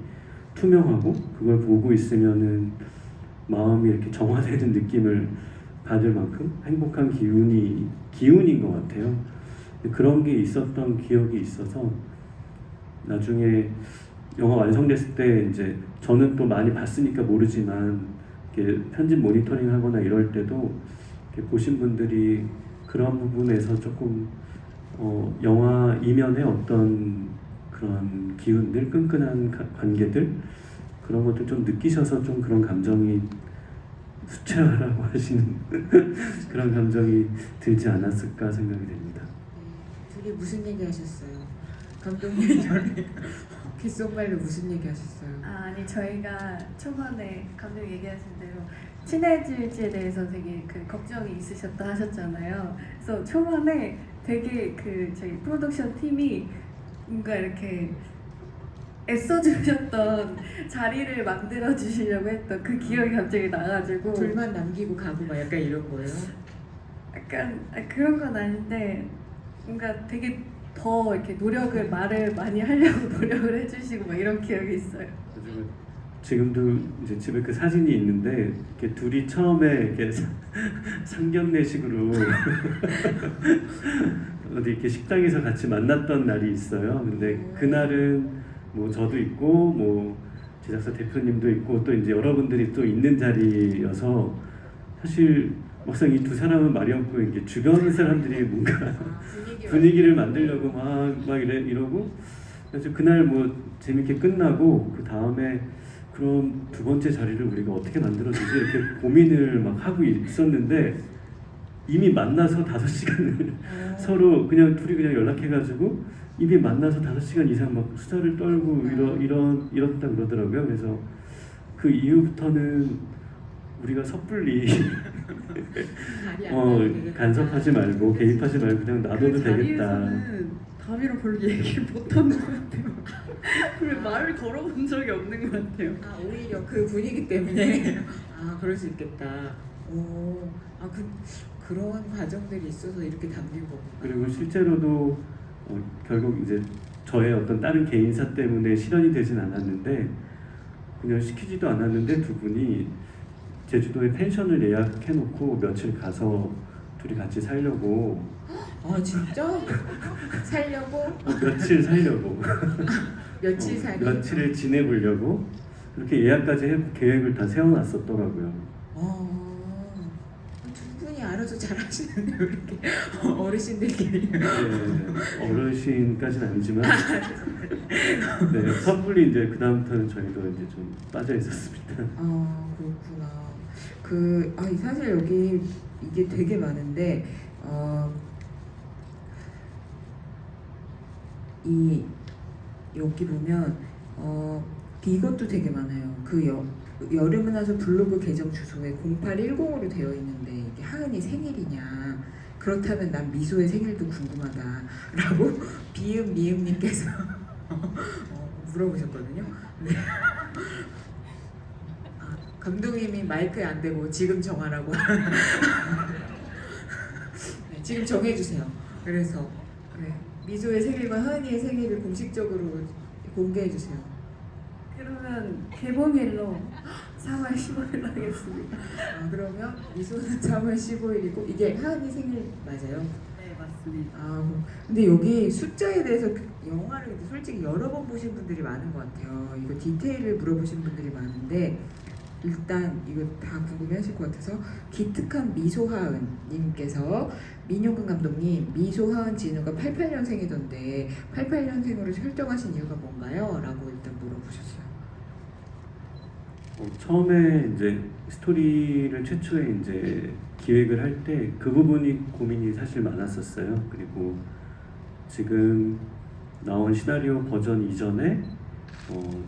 투명하고 그걸 보고 있으면은 마음이 이렇게 정화되는 느낌을 받을 만큼 행복한 기운인 것 같아요. 그런 게 있었던 기억이 있어서 나중에 영화 완성됐을 때 이제 저는 또 많이 봤으니까 모르지만 이렇게 편집 모니터링 하거나 이럴 때도 이렇게 보신 분들이 그런 부분에서 조금 영화 이면의 어떤 그런 기운들, 끈끈한 관계들 그런 것들 좀 느끼셔서 좀 그런 감정이 수채화라고 하시는 그런 감정이 들지 않았을까 생각이 됩니다. 네, 둘이 무슨 얘기 하셨어요? 감독님 전에 귓속말로 무슨 얘기 하셨어요? 아니 저희가 초반에 감독님 얘기하신 대로 친해질지에 대해서 되게 그 걱정이 있으셨다 하셨잖아요. 그래서 초반에 되게 그 저희 프로덕션 팀이 뭔가 이렇게 애써주셨던 자리를 만들어 주시려고 했던 그 기억이 갑자기 나가지고 둘만 남기고 가고 막 약간 이런 거예요. 약간 그런 건 아닌데 뭔가 되게 더 이렇게 노력을 말을 많이 하려고 노력을 해주시고 막 이런 기억이 있어요. 그래가지고 지금도 이제 집에 그 사진이 있는데 이렇게 둘이 처음에 이렇게 상견례식으로 어디 이렇게 식당에서 같이 만났던 날이 있어요. 근데 그날은 뭐 저도 있고 뭐 제작사 대표님도 있고 또 이제 여러분들이 또 있는 자리여서 사실 막상 이 두 사람은 말이 없고 이게 주변 사람들이 뭔가 분위기를 만들려고 막 이러고 그래서 그날 뭐 재밌게 끝나고 그 다음에 그럼 두 번째 자리를 우리가 어떻게 만들어주지 이렇게 고민을 막 하고 있었는데 이미 만나서 5시간을 서로 그냥 둘이 그냥 연락해가지고 이미 만나서 5시간 이상 막 수다를 떨고 이렇다 그러더라고요. 그래서 그 이후부터는 우리가 섣불리 간섭하지 말고 개입하지 말고 그냥 놔둬도 그 되겠다. 자리에서는 담이랑 별로 얘기를 못한 것 같아요. 별로 말을 걸어본 적이 없는 것 같아요. 아 오히려 그 분위기 때문에 아 그럴 수 있겠다. 오, 그런 과정들이 있어서 이렇게 담는 거구나. 그리고 실제로도 결국 이제 저의 어떤 다른 개인사 때문에 실현이 되진 않았는데 그냥 시키지도 않았는데 두 분이 제주도에 펜션을 예약해놓고 며칠 가서 둘이 같이 살려고 아 진짜? 살려고? 며칠 살려고 며칠 살기? 며칠을 지내보려고 그렇게 예약까지 계획을 다 세워놨었더라고요. 두 분이 알아서 잘하시는데 왜 이렇게 어르신들끼리 네, 어르신까지는 아니지만 네, 섣불리 이제 그 다음부터는 저희도 이제 좀 빠져 있었습니다. 아 그렇구나. 사실 여기 이게 되게 많은데 여기 보면 이것도 되게 많아요. 여름은 와서 블로그 계정 주소에 0810으로 되어 있는데 이게 하은이 생일이냐? 그렇다면 난 미소의 생일도 궁금하다라고 미음님께서 물어보셨거든요. 네. 감독님이 마이크에 안 대고 지금 정하라고. 네, 지금 정해주세요. 그래서 미소의 생일과 하은이의 생일을 공식적으로 공개해주세요. 그러면 개봉일로 3월 15일로 하겠습니다. 그러면 미소는 3월 15일이고 이게 하은이 생일 맞아요? 네, 맞습니다. 근데 여기 숫자에 대해서 영화를 솔직히 여러 번 보신 분들이 많은 것 같아요. 이거 디테일을 물어보신 분들이 많은데 일단 이거 다 궁금해하실 것 같아서 기특한 미소하은님께서 민용근 감독님 미소하은 진우가 88년생이던데 88년생으로 설정하신 이유가 뭔가요? 라고 일단 물어보셨어요. 처음에 이제 스토리를 최초에 이제 기획을 할 때 그 부분이 고민이 사실 많았었어요. 그리고 지금 나온 시나리오 버전 이전에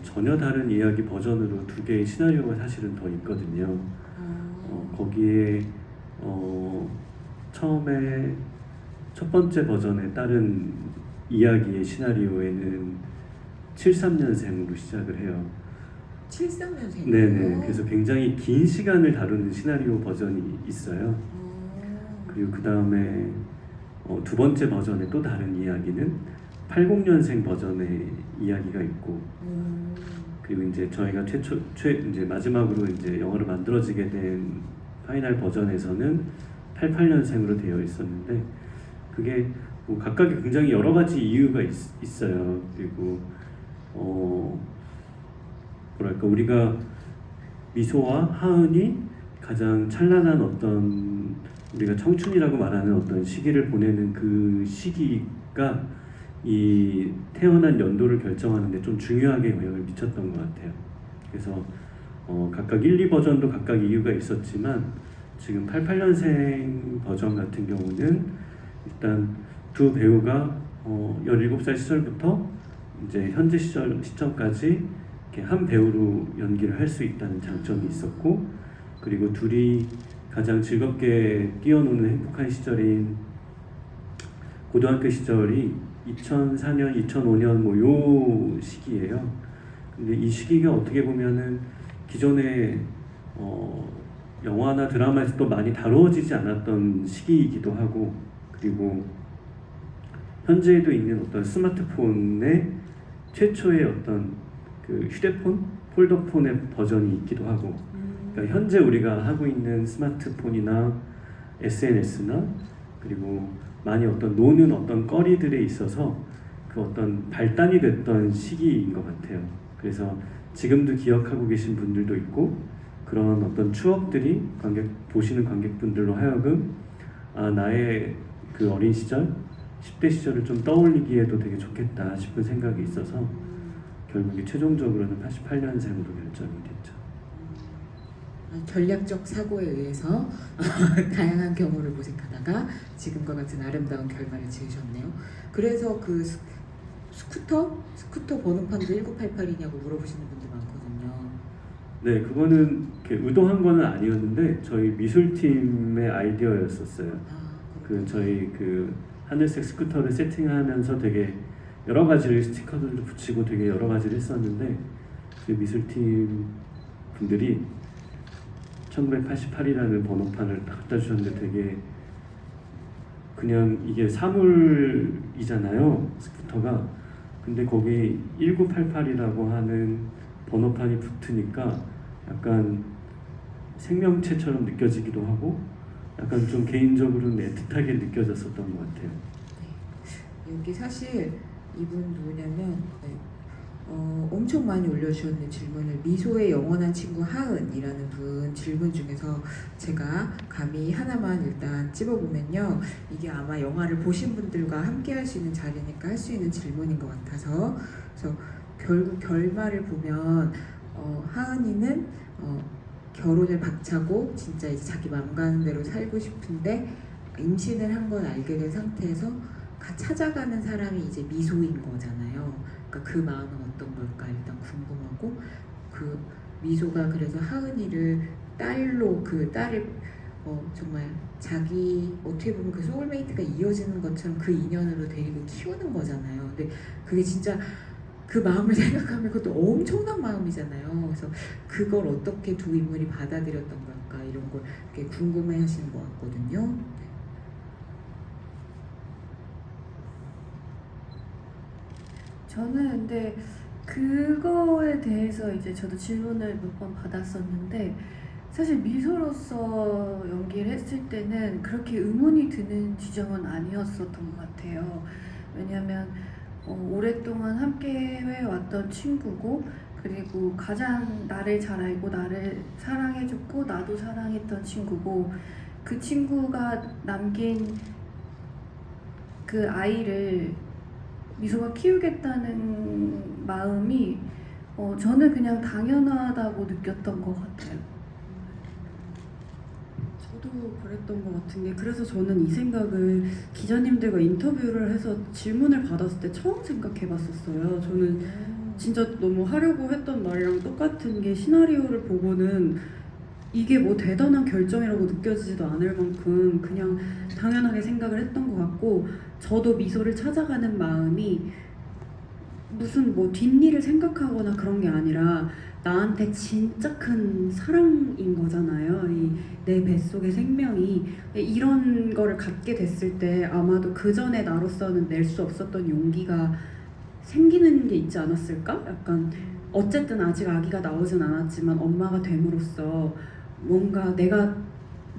전혀 다른 이야기 버전으로 2개의 시나리오가 사실은 더 있거든요. 거기에 처음에 첫 번째 버전에 따른 이야기의 시나리오에는 73년생으로 시작을 해요. 73년생. 네네. 그래서 굉장히 긴 시간을 다루는 시나리오 버전이 있어요. 그리고 그 다음에 두 번째 버전의 또 다른 이야기는 80년생 버전의 이야기가 있고, 그리고 이제 저희가 이제 마지막으로 이제 영화로 만들어지게 된 파이널 버전에서는 88년생으로 되어 있었는데, 그게 뭐 각각의 굉장히 여러 가지 이유가 있어요. 그리고 뭐랄까 우리가 미소와 하은이 가장 찬란한 어떤 우리가 청춘이라고 말하는 어떤 시기를 보내는 그 시기가 이 태어난 연도를 결정하는데 좀 중요하게 영향을 미쳤던 것 같아요. 그래서 각각 1, 2버전도 각각 이유가 있었지만 지금 88년생 버전 같은 경우는 일단 두 배우가 17살 시절부터 이제 현재 시점까지 이렇게 한 배우로 연기를 할 수 있다는 장점이 있었고, 그리고 둘이 가장 즐겁게 뛰어노는 행복한 시절인 고등학교 시절이 2004년, 2005년 뭐 요 시기예요. 근데 이 시기가 어떻게 보면은 기존에 영화나 드라마에서 또 많이 다루어지지 않았던 시기이기도 하고, 그리고 현재에도 있는 어떤 스마트폰의 최초의 어떤 그 휴대폰, 폴더폰의 버전이 있기도 하고, 그러니까 현재 우리가 하고 있는 스마트폰이나 SNS나 그리고 많이 어떤 노는 어떤 거리들에 있어서 그 어떤 발단이 됐던 시기인 것 같아요. 그래서 지금도 기억하고 계신 분들도 있고, 그런 어떤 추억들이 보시는 관객분들로 하여금 나의 그 어린 시절, 10대 시절을 좀 떠올리기에도 되게 좋겠다 싶은 생각이 있어서 결국에 최종적으로는 88년생으로 결정이 됐죠. 전략적 사고에 의해서 다양한 경우를 모색하다가 지금과 같은 아름다운 결말을 지으셨네요. 그래서 그 스쿠터 번호판도 1988이냐고 물어보시는 분들 많거든요. 네, 그거는 이렇게 의도한 거는 아니었는데 저희 미술팀의 아이디어였었어요. 그 저희 그 하늘색 스쿠터를 세팅하면서 되게 여러 가지를 스티커들도 붙이고 되게 여러 가지를 했었는데, 그 미술팀 분들이 1988이라는 번호판을 딱 갖다 주셨는데 되게 그냥 이게 사물이잖아요, 스쿠터가. 근데 거기 1988이라고 하는 번호판이 붙으니까 약간 생명체처럼 느껴지기도 하고 약간 좀 개인적으로는 애틋하게 느껴졌었던 것 같아요. 여기 사실 이분 누구냐면 엄청 많이 올려주셨는 질문을, 미소의 영원한 친구 하은이라는 분 질문 중에서 제가 감히 하나만 일단 찝어보면요, 이게 아마 영화를 보신 분들과 함께 할 수 있는 자리니까 할 수 있는 질문인 것 같아서, 그래서 결국 결말을 보면 하은이는 결혼을 박차고 진짜 이제 자기 마음 가는 대로 살고 싶은데 임신을 한 건 알게 된 상태에서 찾아가는 사람이 이제 미소인 거잖아요. 그러니까 그 마음은 어떤 걸까 일단 궁금하고, 그 미소가 그래서 하은이를 딸로, 그 딸을 정말 자기 어떻게 보면 그 소울메이트가 이어지는 것처럼 그 인연으로 데리고 키우는 거잖아요. 근데 그게 진짜 그 마음을 생각하면 그것도 엄청난 마음이잖아요. 그래서 그걸 어떻게 두 인물이 받아들였던 걸까 이런 걸 되게 궁금해하시는 것 같거든요. 저는 근데 그거에 대해서 이제 저도 질문을 몇 번 받았었는데, 사실 미소로서 연기를 했을 때는 그렇게 의문이 드는 지점은 아니었었던 것 같아요. 왜냐하면 오랫동안 함께 해왔던 친구고, 그리고 가장 나를 잘 알고 나를 사랑해줬고 나도 사랑했던 친구고, 그 친구가 남긴 그 아이를 미소가 키우겠다는 마음이 저는 그냥 당연하다고 느꼈던 것 같아요. 저도 그랬던 것 같은 게, 그래서 저는 이 생각을 기자님들과 인터뷰를 해서 질문을 받았을 때 처음 생각해 봤었어요. 저는 진짜 너무 하려고 했던 말이랑 똑같은 게, 시나리오를 보고는 이게 뭐 대단한 결정이라고 느껴지지도 않을 만큼 그냥 당연하게 생각을 했던 것 같고, 저도 미소를 찾아가는 마음이 무슨 뭐 뒷일을 생각하거나 그런 게 아니라 나한테 진짜 큰 사랑인 거잖아요. 이 내 뱃속의 생명이. 이런 거를 갖게 됐을 때 아마도 그 전에 나로서는 낼 수 없었던 용기가 생기는 게 있지 않았을까? 약간 어쨌든 아직 아기가 나오진 않았지만 엄마가 됨으로써 뭔가 내가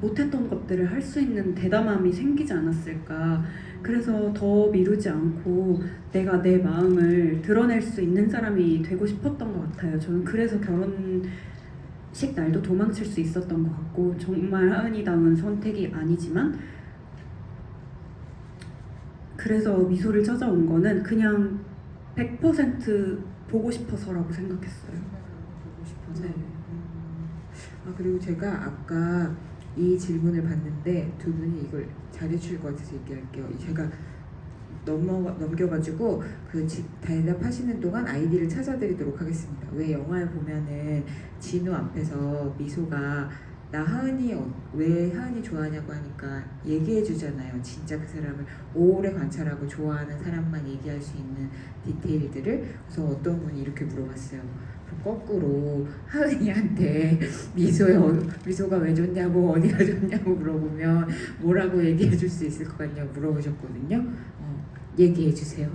못했던 것들을 할 수 있는 대담함이 생기지 않았을까. 그래서 더 미루지 않고 내가 내 마음을 드러낼 수 있는 사람이 되고 싶었던 것 같아요. 저는 그래서 결혼식 날도 도망칠 수 있었던 것 같고, 정말 하은이다운 선택이 아니지만 그래서 미소를 찾아온 거는 그냥 100% 보고 싶어서라고 생각했어요. 보고 싶어서. 네. 그리고 제가 아까 이 질문을 봤는데 두 분이 이걸 잘해주실 것 같아서 얘기할게요. 제가 넘겨가지고 그 대답하시는 동안 아이디를 찾아드리도록 하겠습니다. 왜 영화에 보면은 진우 앞에서 미소가 나 하은이 왜 하은이 좋아하냐고 하니까 얘기해 주잖아요. 진짜 그 사람을 오래 관찰하고 좋아하는 사람만 얘기할 수 있는 디테일들을. 그래서 어떤 분이 이렇게 물어봤어요. 그럼 거꾸로 하은이한테 미소가 왜 좋냐고 어디가 좋냐고 물어보면 뭐라고 얘기해 줄 수 있을 것 같냐고 물어보셨거든요. 얘기해 주세요.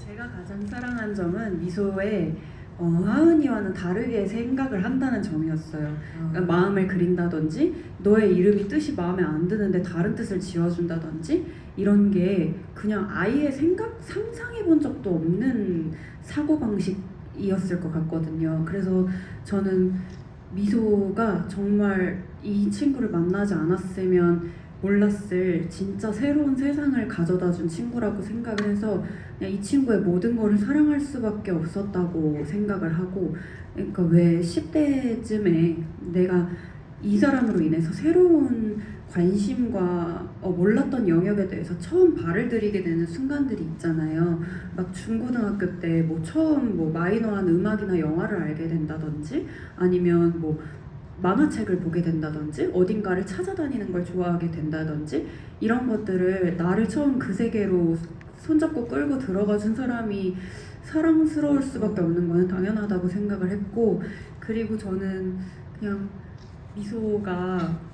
제가 가장 사랑한 점은 미소에 하은이와는 다르게 생각을 한다는 점이었어요. 그러니까 마음을 그린다든지 너의 이름이 뜻이 마음에 안 드는데 다른 뜻을 지어준다든지 이런 게 그냥 아예 상상해 본 적도 없는 사고방식이었을 것 같거든요. 그래서 저는 미소가 정말 이 친구를 만나지 않았으면 몰랐을 진짜 새로운 세상을 가져다 준 친구라고 생각을 해서 그냥 이 친구의 모든 거를 사랑할 수밖에 없었다고 생각을 하고, 그러니까 왜 10대쯤에 내가 이 사람으로 인해서 새로운 관심과 몰랐던 영역에 대해서 처음 발을 들이게 되는 순간들이 있잖아요. 막 중고등학교 때 뭐 처음 뭐 마이너한 음악이나 영화를 알게 된다든지 아니면 뭐 만화책을 보게 된다든지 어딘가를 찾아다니는 걸 좋아하게 된다든지 이런 것들을 나를 처음 그 세계로 손잡고 끌고 들어가 준 사람이 사랑스러울 수밖에 없는 거는 당연하다고 생각을 했고, 그리고 저는 그냥 미소가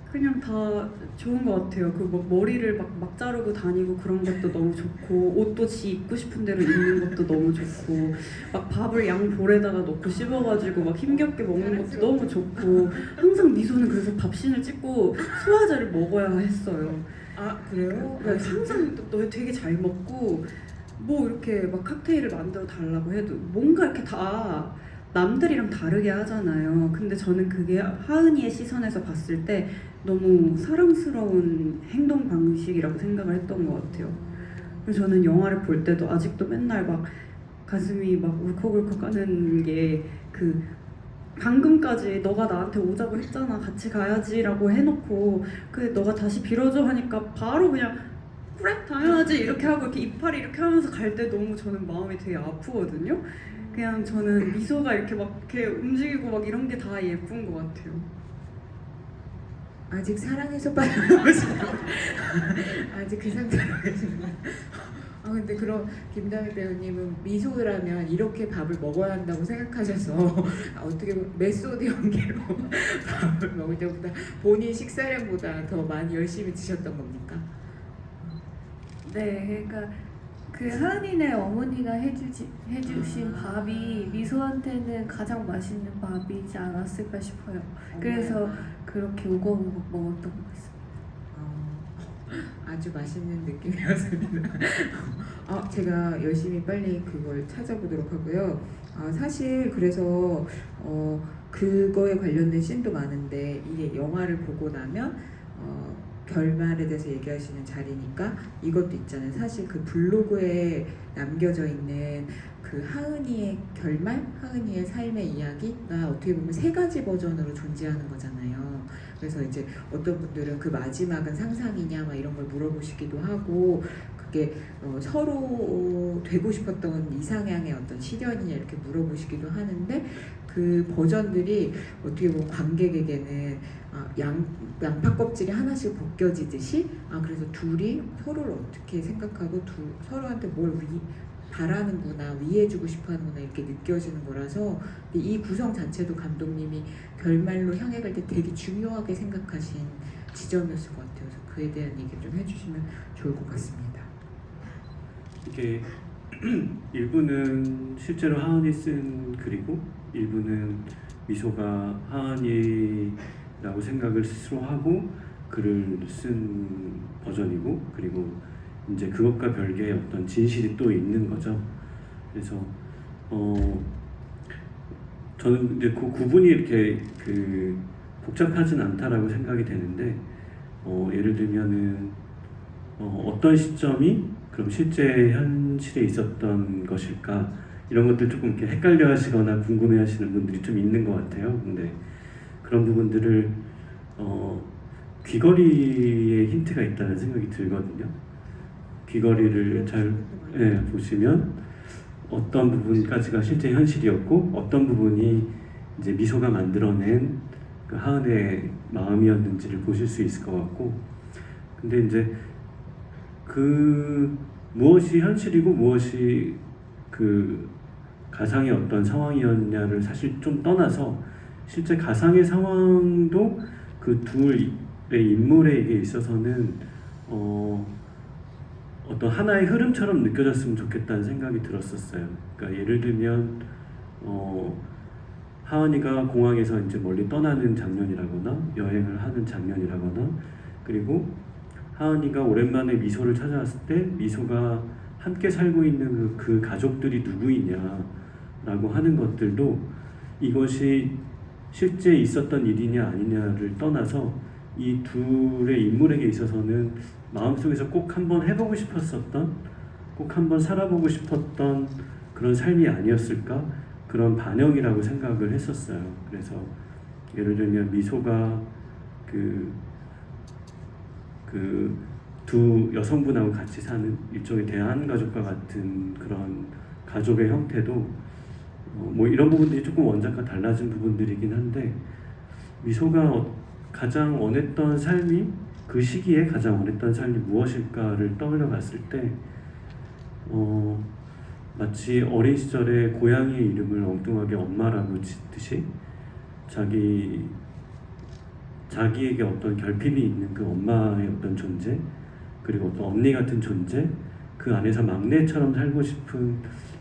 그냥 다 좋은 것 같아요. 그 뭐 머리를 막 자르고 다니고 그런 것도 너무 좋고, 옷도 지 입고 싶은 대로 입는 것도 너무 좋고, 막 밥을 양 볼에다가 넣고 씹어가지고 막 힘겹게 먹는 것도 너무 좋고, 항상 미소는 그래서 밥신을 찍고 소화제를 먹어야 했어요. 아 그래요? 그러니까 항상 너 되게 잘 먹고 뭐 이렇게 막 칵테일을 만들어 달라고 해도 뭔가 이렇게 다 남들이랑 다르게 하잖아요. 근데 저는 그게 하은이의 시선에서 봤을 때 너무 사랑스러운 행동 방식이라고 생각을 했던 것 같아요. 그래서 저는 영화를 볼 때도 아직도 맨날 막 가슴이 막 울컥울컥 하는 게 그 방금까지 너가 나한테 오자고 했잖아 같이 가야지라고 해놓고 그 너가 다시 빌어줘 하니까 바로 그냥 그래 당연하지 이렇게 하고 이렇게 이파리 이렇게 하면서 갈 때 너무 저는 마음이 되게 아프거든요. 그냥 저는 미소가 이렇게 막 이렇게 움직이고 막 이런 게 다 예쁜 것 같아요. 아직 사랑에서 빠져나오지 아직 그 상태로 계시는 거예요. 근데 그럼 김다미 배우님은 미소라면 이렇게 밥을 먹어야 한다고 생각하셔서 어떻게 보면 메소드 연기로 밥을 먹을 때보다 본인 식사량보다 더 많이 열심히 드셨던 겁니까? 네, 그러니까 그 하은이네 어머니가 해주신 밥이 미소한테는 가장 맛있는 밥이지 않았을까 싶어요. 그래서 그렇게 우거우거 먹었던 것 같습니다. 아주 맛있는 느낌이었습니다. 제가 열심히 빨리 그걸 찾아보도록 하고요. 사실 그래서 그거에 관련된 씬도 많은데 이게 영화를 보고 나면 결말에 대해서 얘기할 수 있는 자리니까 이것도 있잖아요. 사실 그 블로그에 남겨져 있는 그 하은이의 결말, 하은이의 삶의 이야기가 어떻게 보면 세 가지 버전으로 존재하는 거잖아요. 그래서 이제 어떤 분들은 그 마지막은 상상이냐 막 이런 걸 물어보시기도 하고 그게 서로 되고 싶었던 이상향의 어떤 실현이냐 이렇게 물어보시기도 하는데 그 버전들이 어떻게 보면 관객에게는 양파 껍질이 하나씩 벗겨지듯이 그래서 둘이 서로를 어떻게 생각하고 서로한테 뭘 바라는구나 위해주고 싶어하는구나 이렇게 느껴지는 거라서 이 구성 자체도 감독님이 결말로 향해 갈 때 되게 중요하게 생각하신 지점이었을 것 같아요. 그래서 그에 대한 얘기 좀 해주시면 좋을 것 같습니다. 이게 일부는 실제로 하은이 쓴 글이고 일부는 미소가 하은이라고 생각을 스스로 하고 글을 쓴 버전이고 그리고 이제 그것과 별개의 어떤 진실이 또 있는 거죠. 그래서 저는 이제 그 구분이 이렇게 복잡하진 않다라고 생각이 되는데 예를 들면은 어떤 시점이 그럼 실제 현실에 있었던 것일까 이런 것들 조금 이렇게 헷갈려하시거나 궁금해하시는 분들이 좀 있는 것 같아요. 근데 그런 부분들을 귀걸이에 힌트가 있다는 생각이 들거든요. 귀걸이를 잘 보시면 어떤 부분까지가 실제 현실이었고 어떤 부분이 이제 미소가 만들어낸 그 하은의 마음이었는지를 보실 수 있을 것 같고, 근데 이제 그 무엇이 현실이고 무엇이 그 가상의 어떤 상황이었냐를 사실 좀 떠나서 실제 가상의 상황도 그 둘의 인물에게 있어서는 어떤 하나의 흐름처럼 느껴졌으면 좋겠다는 생각이 들었었어요. 그러니까 예를 들면 하은이가 공항에서 이제 멀리 떠나는 장면이라거나 여행을 하는 장면이라거나, 그리고 하은이가 오랜만에 미소를 찾아왔을 때 미소가 함께 살고 있는 그 가족들이 누구이냐라고 하는 것들도 이것이 실제 있었던 일이냐 아니냐를 떠나서 이 둘의 인물에게 있어서는 마음속에서 꼭 한번 해보고 싶었었던, 꼭 한번 살아보고 싶었던 그런 삶이 아니었을까, 그런 반영이라고 생각을 했었어요. 그래서 예를 들면 미소가 그 두 여성분하고 같이 사는 일종의 대한가족과 같은 그런 가족의 형태도 뭐 이런 부분들이 조금 원작과 달라진 부분들이긴 한데, 미소가 가장 원했던 삶이, 그 시기에 가장 원했던 삶이 무엇일까를 떠올려 봤을 때 마치 어린 시절에 고양이의 이름을 엉뚱하게 엄마라고 짓듯이 자기에게 어떤 결핍이 있는 그 엄마의 어떤 존재, 그리고 어떤 언니 같은 존재, 그 안에서 막내처럼 살고 싶은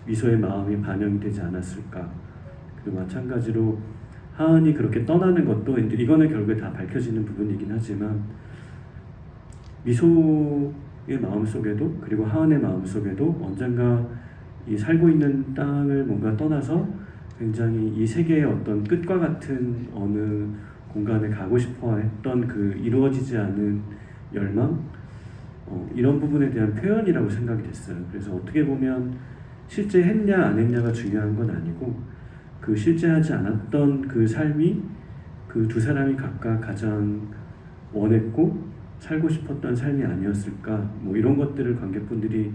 미소의 마음이 반영이 되지 않았을까. 그리고 마찬가지로 하은이 그렇게 떠나는 것도 이제 이거는 결국에 다 밝혀지는 부분이긴 하지만 미소의 마음속에도, 그리고 하은의 마음속에도 언젠가 이 살고 있는 땅을 뭔가 떠나서 굉장히 이 세계의 어떤 끝과 같은 어느 공간에 가고 싶어 했던 그 이루어지지 않은 열망, 이런 부분에 대한 표현이라고 생각이 됐어요. 그래서 어떻게 보면 실제 했냐 안 했냐가 중요한 건 아니고, 그 실제 하지 않았던 그 삶이 그 두 사람이 각각 가장 원했고 살고 싶었던 삶이 아니었을까, 뭐 이런 것들을 관객분들이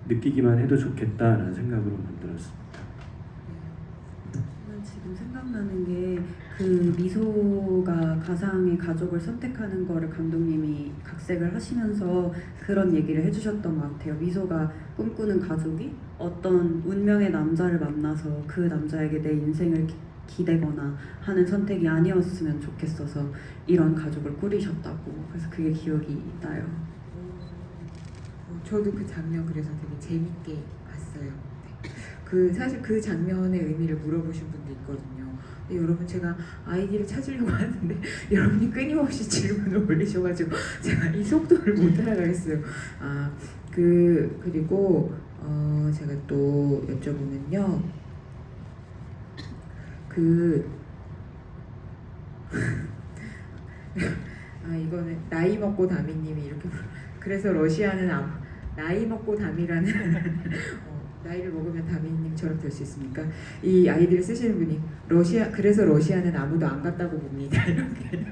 느끼기만 해도 좋겠다라는 생각으로 만들었습니다. 저는 지금 생각나는 게 그 미소가 가상의 가족을 선택하는 거를 감독님이 각색을 하시면서 그런 얘기를 해주셨던 것 같아요. 미소가 꿈꾸는 가족이 어떤 운명의 남자를 만나서 그 남자에게 내 인생을 기대거나 하는 선택이 아니었으면 좋겠어서 이런 가족을 꾸리셨다고. 그래서 그게 기억이 나요. 저도 그 장면 그래서 되게 재밌게 봤어요. 네. 사실 그 장면의 의미를 물어보신 분도 있거든요. 근데 여러분, 제가 아이디를 찾으려고 하는데 여러분이 끊임없이 질문을 올리셔가지고 제가 이 속도를 못 따라가겠어요. 그리고 제가 또 여쭤보면요. 이거는 나이 먹고 다미님이 이렇게 그래서 러시아는 나이 먹고 담이라는 나이를 먹으면 다미님처럼 될 수 있습니까? 이 아이디를 쓰시는 분이 그래서 러시아는 아무도 안 갔다고 봅니다. 이렇게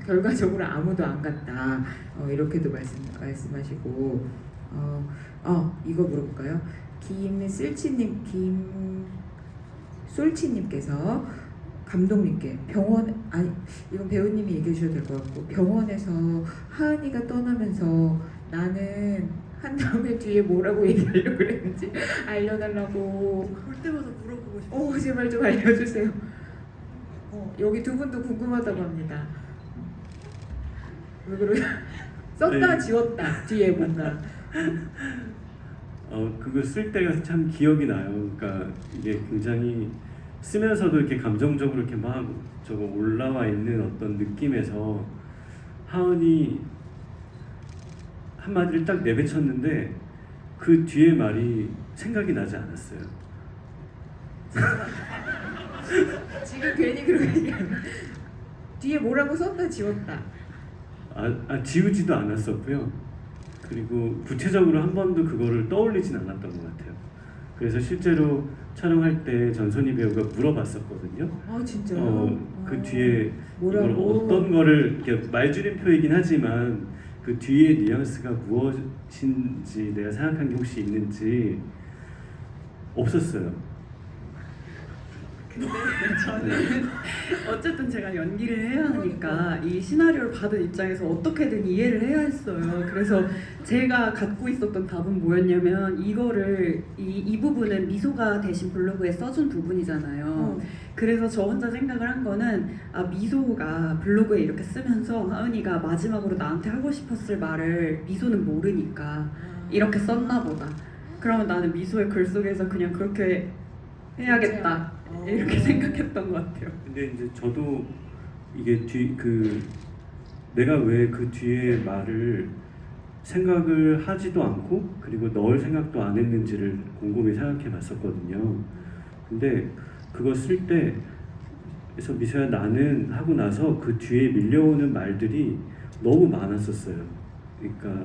결과적으로 아무도 안 갔다. 이렇게도 말씀하시고 이거 물어볼까요? 솔치님께서 감독님께 이건 배우님이 얘기해 주셔도 될 것 같고, 병원에서 하은이가 떠나면서 나는 한 다음에 뒤에 뭐라고 얘기하려고 그랬는지 알려달라고 볼 때마다 물어보고 싶어요. 제발 좀 알려주세요. 여기 두 분도 궁금하다고 합니다. 왜 그러냐? 썼다 네. 지웠다 뒤에 뭔가. 그거 쓸 때가 참 기억이 나요. 그러니까 이게 굉장히 쓰면서도 이렇게 감정적으로 이렇게 막 저거 올라와 있는 어떤 느낌에서 하은이 한마디를 딱 내뱉었는데 그 뒤에 말이 생각이 나지 않았어요. 지금 괜히 그러고 얘기하는 뒤에 뭐라고 썼다 지웠다. 지우지도 않았었고요. 그리고 구체적으로 한 번도 그거를 떠올리진 않았던 것 같아요. 그래서 실제로 촬영할 때 전선희 배우가 물어봤었거든요. 진짜요? 그 뒤에 뭐라고? 이걸 어떤 거를 이렇게 말줄임표이긴 하지만 그 뒤에 뉘앙스가 무엇인지 내가 생각한 게 혹시 있는지, 없었어요. 근데 저는 어쨌든 제가 연기를 해야 하니까 이 시나리오를 받은 입장에서 어떻게든 이해를 해야 했어요. 그래서 제가 갖고 있었던 답은 뭐였냐면 이거를 이 부분은 미소가 대신 블로그에 써준 부분이잖아요. 그래서 저 혼자 생각을 한 거는 미소가 블로그에 이렇게 쓰면서 하은이가 마지막으로 나한테 하고 싶었을 말을 미소는 모르니까 이렇게 썼나 보다. 그러면 나는 미소의 글 속에서 그냥 그렇게 해야겠다. 이렇게 생각했던 것 같아요. 근데 이제 저도 이게 내가 왜 그 뒤에 말을 생각을 하지도 않고 그리고 넣을 생각도 안 했는지를 곰곰이 생각해 봤었거든요. 근데 그거 쓸 때 그래서 미소야 나는 하고 나서 그 뒤에 밀려오는 말들이 너무 많았었어요. 그러니까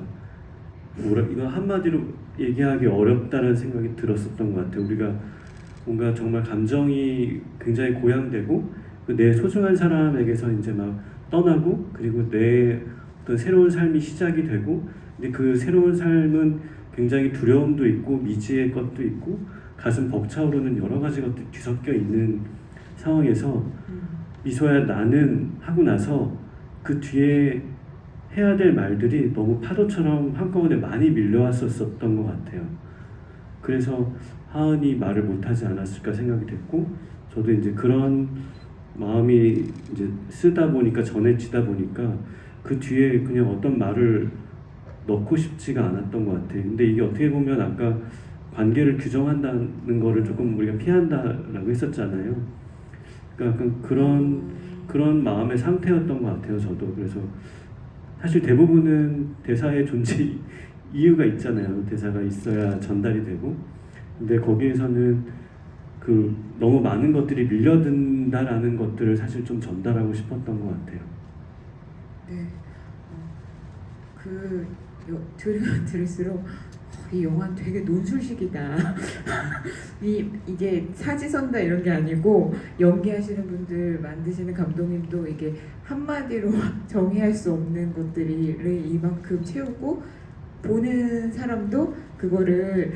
이거 한마디로 얘기하기 어렵다는 생각이 들었었던 것 같아요. 우리가 뭔가 정말 감정이 굉장히 고양되고 내 소중한 사람에게서 이제 막 떠나고 그리고 내 어떤 새로운 삶이 시작이 되고 근데 그 새로운 삶은 굉장히 두려움도 있고 미지의 것도 있고 가슴 벅차오르는 여러 가지 것들이 뒤섞여 있는 상황에서 미소야 나는 하고 나서 그 뒤에 해야 될 말들이 너무 파도처럼 한꺼번에 많이 밀려왔었던 것 같아요. 그래서 하은이 말을 못하지 않았을까 생각이 됐고 저도 이제 그런 마음이 이제 쓰다 보니까 전해지다 보니까 그 뒤에 그냥 어떤 말을 넣고 싶지가 않았던 것 같아요. 근데 이게 어떻게 보면 아까 관계를 규정한다는 거를 조금 우리가 피한다라고 했었잖아요. 그러니까 약간 그런 마음의 상태였던 것 같아요. 저도 그래서 사실 대부분은 대사의 존재 이유가 있잖아요. 대사가 있어야 전달이 되고. 근데 거기에서는 너무 많은 것들이 밀려든다라는 것들을 사실 좀 전달하고 싶었던 것 같아요. 네. 들으면 들을수록 이 영화는 되게 논술식이다. 이게 사지선다 이런 게 아니고 연기하시는 분들 만드시는 감독님도 이게 한마디로 정의할 수 없는 것들을 이만큼 채우고 보는 사람도 그거를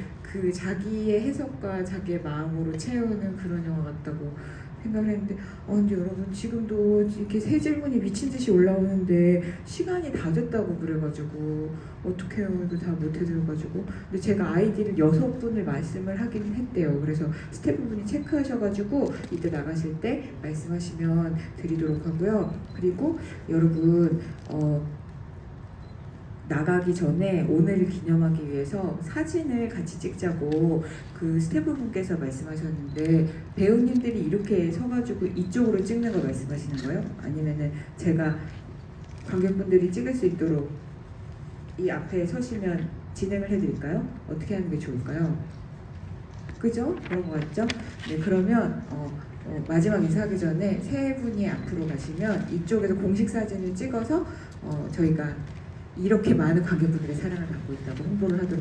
자기의 해석과 자기의 마음으로 채우는 그런 영화 같다고 생각을 했는데 근데 여러분 지금도 이렇게 새 질문이 미친 듯이 올라오는데 시간이 다 됐다고 그래가지고 어떡해요 이거 다 못 해드려가지고 근데 제가 아이디를 6분을 말씀을 하긴 했대요. 그래서 스태프분이 체크하셔가지고 이때 나가실 때 말씀하시면 드리도록 하고요. 그리고 여러분 나가기 전에 오늘을 기념하기 위해서 사진을 같이 찍자고 그 스태프분께서 말씀하셨는데 배우님들이 이렇게 서가지고 이쪽으로 찍는 거 말씀하시는 거예요? 아니면은 제가 관객분들이 찍을 수 있도록 이 앞에 서시면 진행을 해드릴까요? 어떻게 하는 게 좋을까요? 그죠? 그런 거 같죠? 네, 그러면 마지막 인사하기 전에 세 분이 앞으로 가시면 이쪽에서 공식 사진을 찍어서 저희가 이렇게 많은 관객분들의 사랑을 받고 있다고 홍보를 하도록